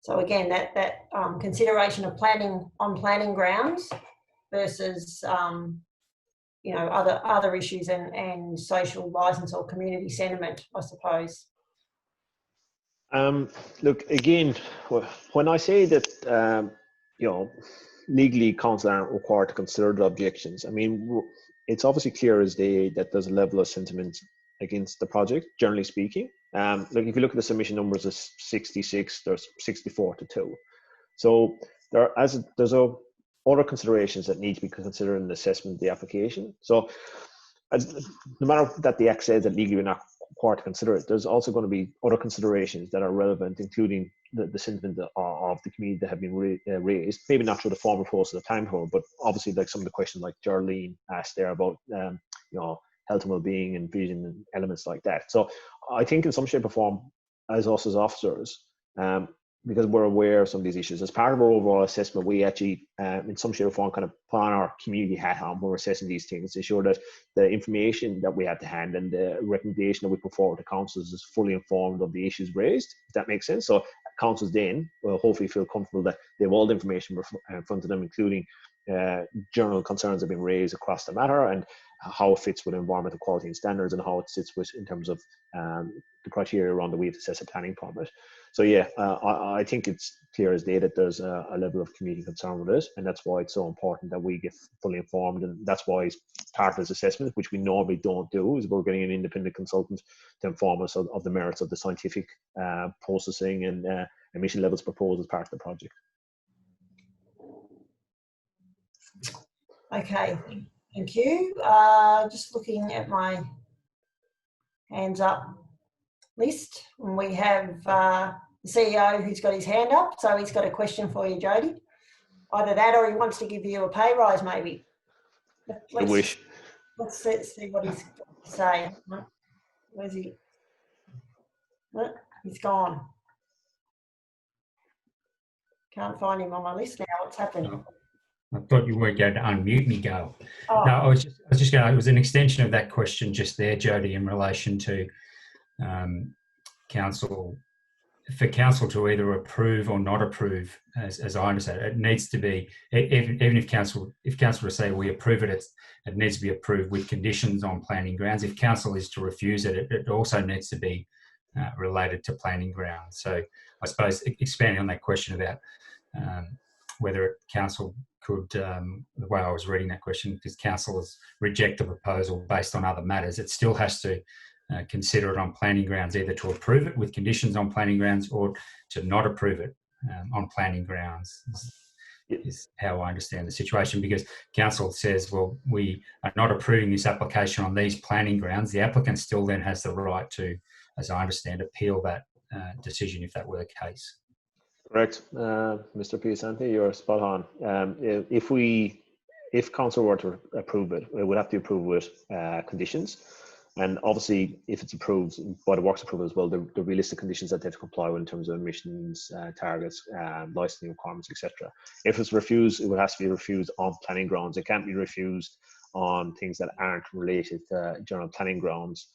So again, that consideration of planning on planning grounds versus you know, other issues and social license or community sentiment, I suppose. Look, again, when I say that, you know, legally council aren't required to consider the objections, I mean, it's obviously clear as day that there's a level of sentiment against the project, generally speaking. Like if you look at the submission numbers, there's 66, there's 64 to 2. So there's other considerations that need to be considered in the assessment of the application. So no matter that the Act says that legally we're not required to consider it, there's also going to be other considerations that are relevant, including the sentiment of the community that have been raised, maybe not through the formal process of time hold, but obviously like some of the questions like Geraldine asked there about you know, health and well-being and vision and elements like that. So I think in some shape or form, as us as officers, because we're aware of some of these issues, as part of our overall assessment, we actually, in some shape or form, kind of put on our community hat on when we're assessing these things to ensure that the information that we have to hand and the recommendation that we put forward to councils is fully informed of the issues raised, if that makes sense. So councils then will hopefully feel comfortable that they have all the information in front of them, including general concerns that have been raised across the matter and how it fits with environmental quality and standards and how it sits with in terms of the criteria around the way to assess a planning permit. So yeah, I think it's clear as day that there's a level of community concern with it, and that's why it's so important that we get fully informed, and that's why it's part of this assessment, which we normally don't do, is we're getting an independent consultant to inform us of the merits of the scientific processing and emission levels proposed as part of the project. Okay, thank you. Just looking at my hands up list, and we have the CEO who's got his hand up, so he's got a question for you, Jody. Either that or he wants to give you a pay rise, maybe. Good wish. Let's see what he's got to say. Where's he? He's gone. Can't find him on my list now. What's happening? I thought you weren't going to unmute me, Gail. Oh. No, I was just going. It was an extension of that question just there, Jody, in relation to council. For council to either approve or not approve, as I understand it, it needs to be, even if council to say we approve it, it needs to be approved with conditions on planning grounds. If council is to refuse it, it also needs to be related to planning grounds. So I suppose expanding on that question about whether council could, the way I was reading that question, because council has rejected the proposal based on other matters, it still has to consider it on planning grounds, either to approve it with conditions on planning grounds or to not approve it on planning grounds, is how I understand the situation. Because council says, well, we are not approving this application on these planning grounds. The applicant still then has the right to, as I understand, appeal that decision if that were the case. Correct, Mr. Piasanti, you're spot on. If council were to approve it, it would have to approve with conditions. And obviously, if it's approved by the works approval as well, the realistic conditions that they have to comply with in terms of emissions targets, licensing requirements, etc. If it's refused, it would have to be refused on planning grounds. It can't be refused on things that aren't related to general planning grounds.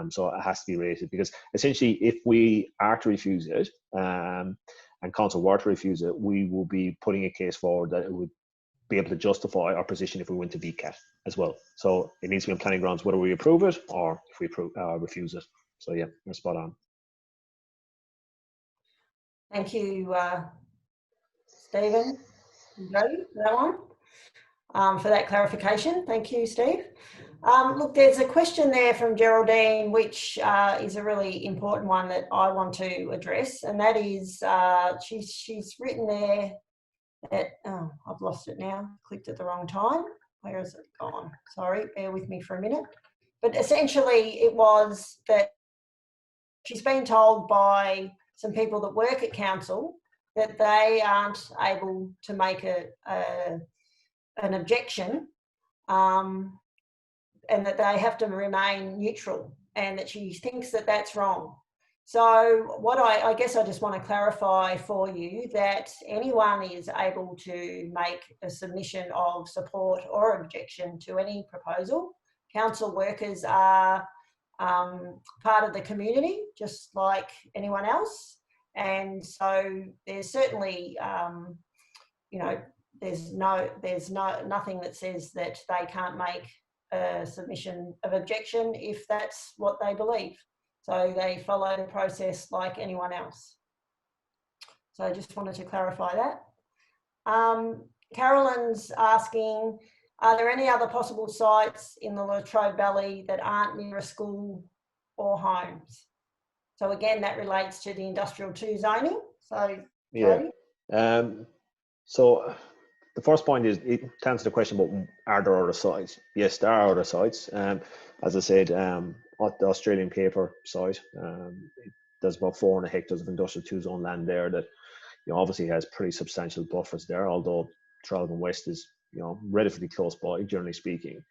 So it has to be rated, because essentially, if we are to refuse it, and council were to refuse it, we will be putting a case forward that it would be able to justify our position if we went to VCAT as well. So it needs to be on planning grounds whether we approve it or if we refuse it. So yeah, you're spot on. Thank you, Stephen and Jody, for that one, for that clarification. Thank you, Steve. Look, there's a question there from Geraldine, which is a really important one that I want to address, and that is she's written there that, oh, I've lost it now, clicked at the wrong time. Where is it gone? Sorry, bear with me for a minute. But essentially it was that she's been told by some people that work at council that they aren't able to make an objection, and that they have to remain neutral, and that she thinks that that's wrong. So what I guess I just want to clarify for you that anyone is able to make a submission of support or objection to any proposal. Council workers are part of the community, just like anyone else. And so there's certainly, you know, there's nothing that says that they can't make a submission of objection if that's what they believe. So they follow the process like anyone else. So I just wanted to clarify that. Carolyn's asking, are there any other possible sites in the Latrobe Valley that aren't near a school or homes? So again, that relates to the industrial 2 zoning. So yeah. So the first point is, to answer the question about are there other sites? Yes, there are other sites. As I said, at the Australian paper site, there's about 400 hectares of industrial 2 zone land there that, you know, obviously has pretty substantial buffers there, although Traralgon West is, you know, relatively close by, generally speaking.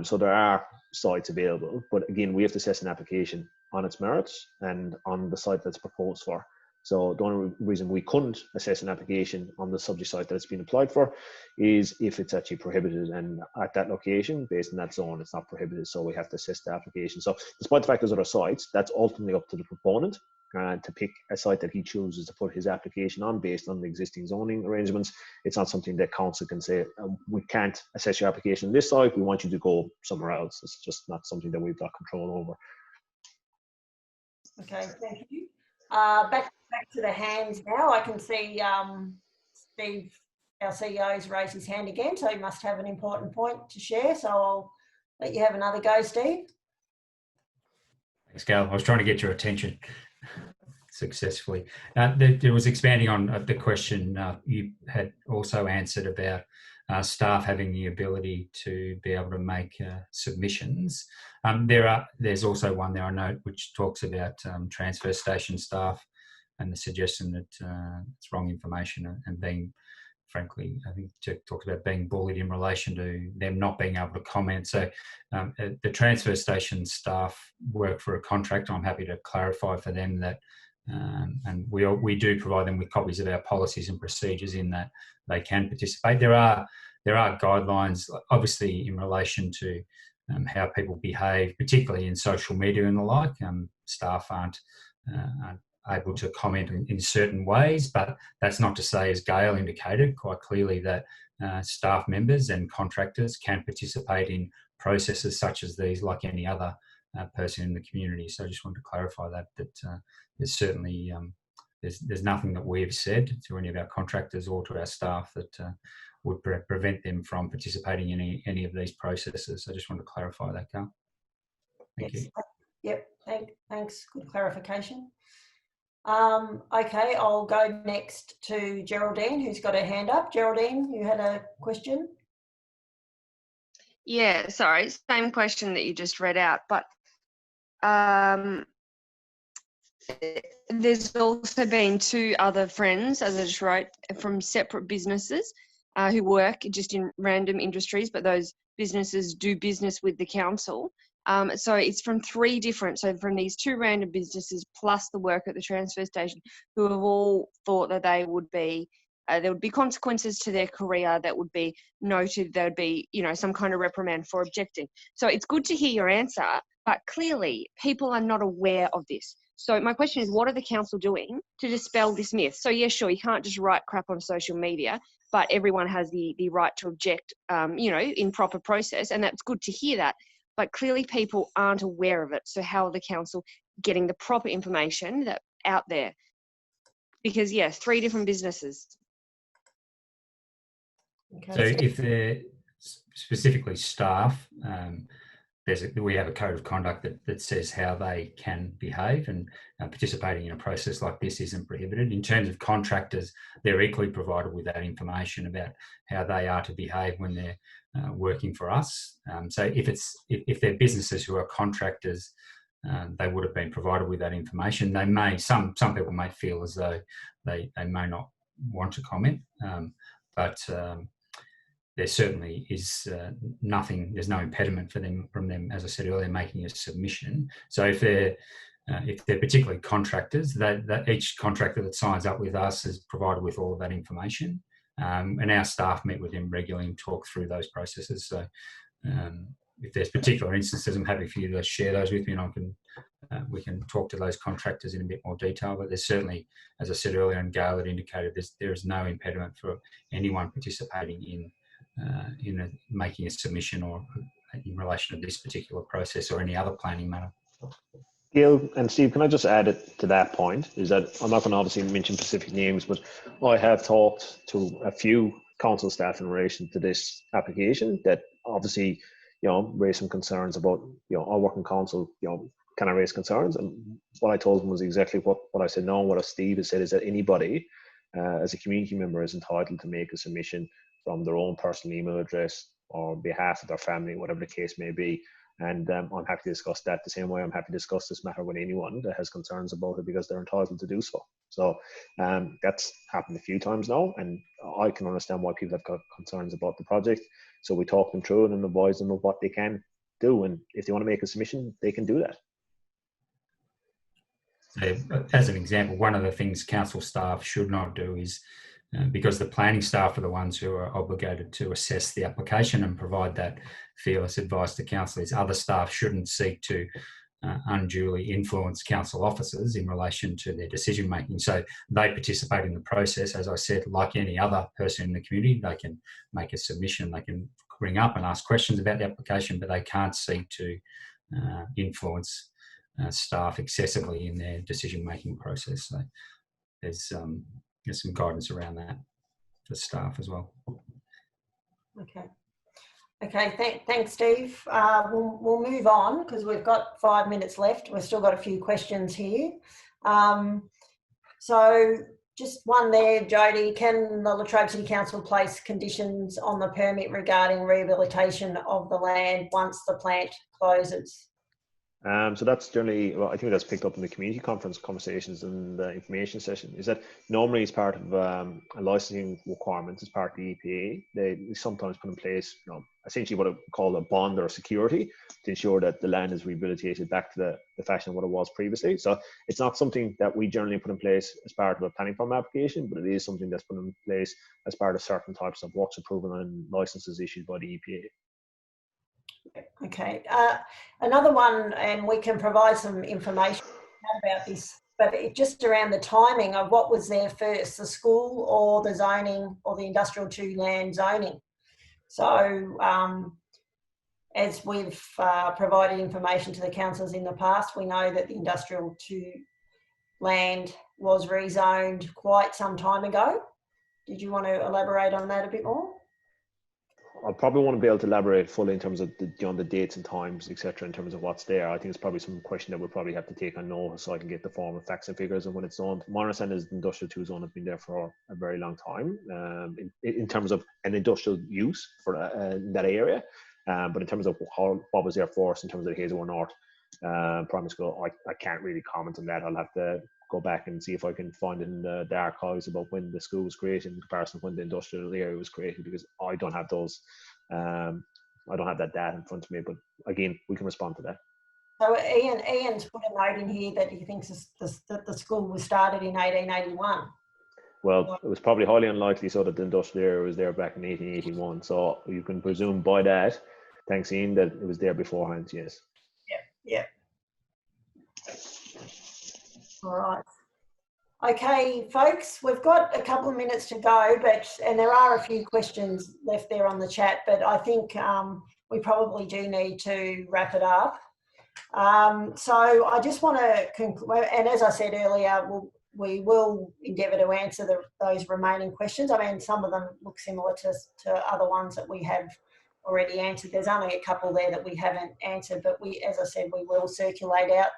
So there are sites available, but again, we have to assess an application on its merits and on the site that's proposed for. So the only reason we couldn't assess an application on the subject site that it's been applied for is if it's actually prohibited, and at that location, based on that zone, it's not prohibited, so we have to assess the application. So despite the fact there's other sites, that's ultimately up to the proponent to pick a site that he chooses to put his application on based on the existing zoning arrangements. It's not something that council can say, we can't assess your application on this site, we want you to go somewhere else. It's just not something that we've got control over. Okay, thank you. Back to the hands now. I can see Steve, our CEO, has raised his hand again, so he must have an important point to share. So I'll let you have another go, Steve. Thanks, Gail. I was trying to get your attention successfully. There was expanding on the question you had also answered about staff having the ability to be able to make submissions. There's also one there I note which talks about transfer station staff and the suggestion that it's wrong information and being, frankly, I think Jack talked about being bullied in relation to them not being able to comment. So the transfer station staff work for a contractor. I'm happy to clarify for them that, and we do provide them with copies of our policies and procedures in that they can participate. There are guidelines, obviously, in relation to how people behave, particularly in social media and the like. Staff aren't able to comment in certain ways, but that's not to say, as Gail indicated quite clearly, that staff members and contractors can participate in processes such as these like any other person in the community. So I just wanted to clarify that there's certainly there's nothing that we've said to any of our contractors or to our staff that would prevent them from participating in any of these processes. So I just wanted to clarify that, Gail. Thank you. Yep, thanks. Good clarification. Okay, I'll go next to Geraldine, who's got her hand up. Geraldine, you had a question? Yeah, sorry, same question that you just read out, but there's also been 2 other friends, as I just wrote, from separate businesses who work just in random industries, but those businesses do business with the council. So it's from 3 different, so from these 2 random businesses plus the work at the transfer station, who have all thought that they would be, there would be consequences to their career that would be noted. There would be, you know, some kind of reprimand for objecting. So it's good to hear your answer, but clearly people are not aware of this. So my question is, what are the council doing to dispel this myth? So yeah, sure, you can't just write crap on social media, but everyone has the right to object, you know, in proper process, and that's good to hear that. But clearly people aren't aware of it. So how are the council getting the proper information out there? Because, yeah, 3 different businesses. Okay, So Steve. if they're specifically staff, we have a code of conduct that says how they can behave, and participating in a process like this isn't prohibited. In terms of contractors, they're equally provided with that information about how they are to behave when they're working for us. So if they're businesses who are contractors, they would have been provided with that information. They may, some people may feel as though they may not want to comment, but there certainly is nothing. There's no impediment from them, as I said earlier, making a submission. So if they're particularly contractors, that each contractor that signs up with us is provided with all of that information, and our staff meet with them regularly and talk through those processes. So if there's particular instances, I'm happy for you to share those with me, and we can talk to those contractors in a bit more detail. But there's certainly, as I said earlier, and Gail had indicated, there is no impediment for anyone participating in making a submission or in relation to this particular process or any other planning matter. Gail and Steve, can I just add it to that point? Is that I'm not going to obviously mention specific names, but I have talked to a few council staff in relation to this application that obviously, raised some concerns about, I work in council, can I raise concerns? And what I told them was exactly what I said now. What Steve has said is that anybody, as a community member, is entitled to make a submission from their own personal email address or on behalf of their family, whatever the case may be. And I'm happy to discuss that the same way I'm happy to discuss this matter with anyone that has concerns about it, because they're entitled to do so. So that's happened a few times now, and I can understand why people have got concerns about the project. So we talk them through it and advise them of what they can do. And if they want to make a submission, they can do that. So, as an example, one of the things council staff should not do is, because the planning staff are the ones who are obligated to assess the application and provide that fearless advice to councillors, other staff shouldn't seek to unduly influence council officers in relation to their decision making. So they participate in the process. As I said, like any other person in the community, they can make a submission, they can ring up and ask questions about the application, but they can't seek to influence staff excessively in their decision making process. So there's some guidance around that for staff as well. Okay, thanks, Steve. We'll move on because we've got 5 minutes left. We've still got a few questions here. So just one there, Jody. Can the Latrobe City Council place conditions on the permit regarding rehabilitation of the land once the plant closes? So that's generally, well, I think that's picked up in the community conference conversations and the information session, is that normally as part of a licensing requirement, as part of the EPA, they sometimes put in place, essentially what I call a bond or security to ensure that the land is rehabilitated back to the fashion of what it was previously. So it's not something that we generally put in place as part of a planning permit application, but it is something that's put in place as part of certain types of works approval and licenses issued by the EPA. Okay, another one, and we can provide some information about this, but just around the timing of what was there first, the school or the zoning or the industrial 2 land zoning. So as we've provided information to the councillors in the past, we know that the industrial 2 land was rezoned quite some time ago. Did you want to elaborate on that a bit more? I probably won't be able to elaborate fully in terms of the dates and times, etc., in terms of what's there. I think it's probably some question that we'll probably have to take on notice so I can get the form of facts and figures and when it's zoned. My understanding is the industrial 2 zone has been there for a very long time in terms of an industrial use for in that area. But in terms of what was there for us in terms of the Hazelwood North primary school, I can't really comment on that. I'll have to go back and see if I can find in the archives about when the school was created in comparison to when the industrial area was created, because I don't have those, I don't have that data in front of me, but again, we can respond to that. So Ian's put a note in here that he thinks that the school was started in 1881. Well, it was probably highly unlikely so that the industrial area was there back in 1881. So you can presume by that, thanks Ian, that it was there beforehand, yes. Yeah. All right. Okay, folks, we've got a couple of minutes to go, and there are a few questions left there on the chat, but I think we probably do need to wrap it up. So I just want to conclude, and as I said earlier, we will endeavour to answer those remaining questions. I mean, some of them look similar to other ones that we have already answered. There's only a couple there that we haven't answered, but we, as I said, we will circulate out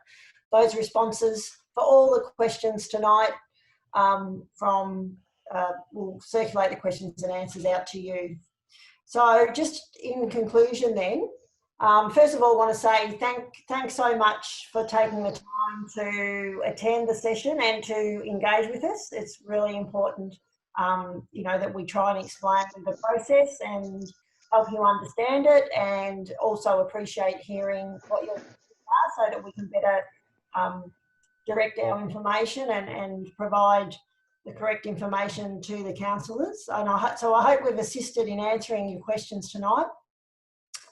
those responses for all the questions tonight. We'll circulate the questions and answers out to you. So just in conclusion then, first of all, I want to say thanks so much for taking the time to attend the session and to engage with us. It's really important, you know, that we try and explain the process and help you understand it, and also appreciate hearing what your views are so that we can better direct our information and provide the correct information to the councillors. And so I hope we've assisted in answering your questions tonight.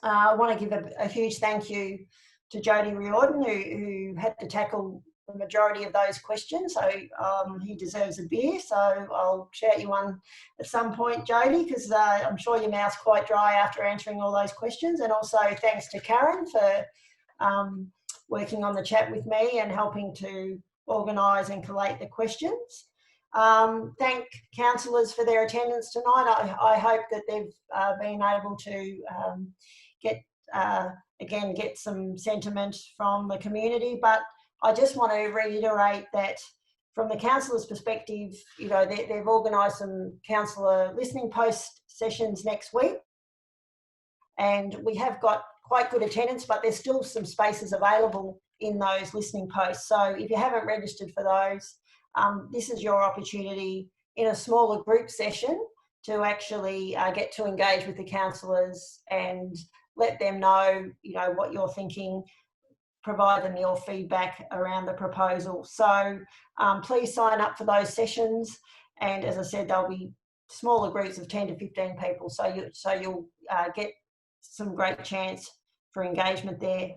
I want to give a huge thank you to Jody Riordan, who had to tackle the majority of those questions. So he deserves a beer. So I'll shout you one at some point, Jody, because I'm sure your mouth's quite dry after answering all those questions. And also thanks to Karen for working on the chat with me and helping to organise and collate the questions. Thank councillors for their attendance tonight. I hope that they've been able to get some sentiment from the community, but I just want to reiterate that from the councillors' perspective, you know, they've organised some councillor listening post sessions next week, and we have got quite good attendance, but there's still some spaces available in those listening posts. So if you haven't registered for those, this is your opportunity in a smaller group session to actually get to engage with the councillors and let them know, you know, what you're thinking, provide them your feedback around the proposal. So please sign up for those sessions. And as I said, there'll be smaller groups of 10 to 15 people. So you'll get some great chance for engagement there.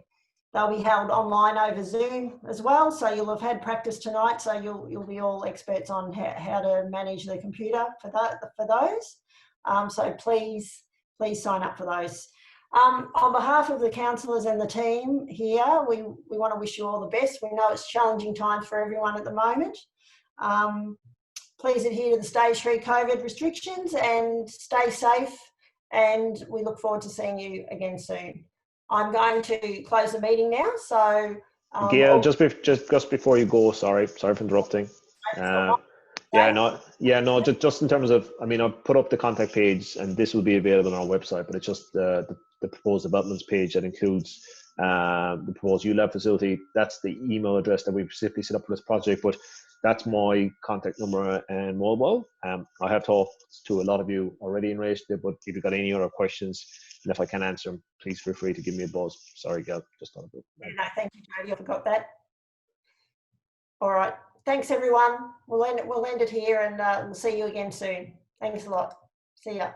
They'll be held online over Zoom as well, so you'll have had practice tonight, so you'll be all experts on how to manage the computer for those. So please sign up for those. On behalf of the councillors and the team here, we want to wish you all the best. We know it's challenging times for everyone at the moment. Please adhere to the stage 3 COVID restrictions and stay safe, and we look forward to seeing you again soon. I'm going to close the meeting now. So, Gail, just before you go, sorry for interrupting. Just in terms of, I mean, I've put up the contact page, and this will be available on our website, but it's just the proposed developments page that includes the proposed ULAB facility. That's the email address that we've specifically set up for this project, but that's my contact number and mobile. I have talked to a lot of you already in relation to it, but if you've got any other questions, and if I can answer them, please feel free to give me a buzz. Sorry, Gail, just thought of it. No, thank you, Jody. I forgot that. All right. Thanks, everyone. We'll end it here, and we'll see you again soon. Thanks a lot. See ya.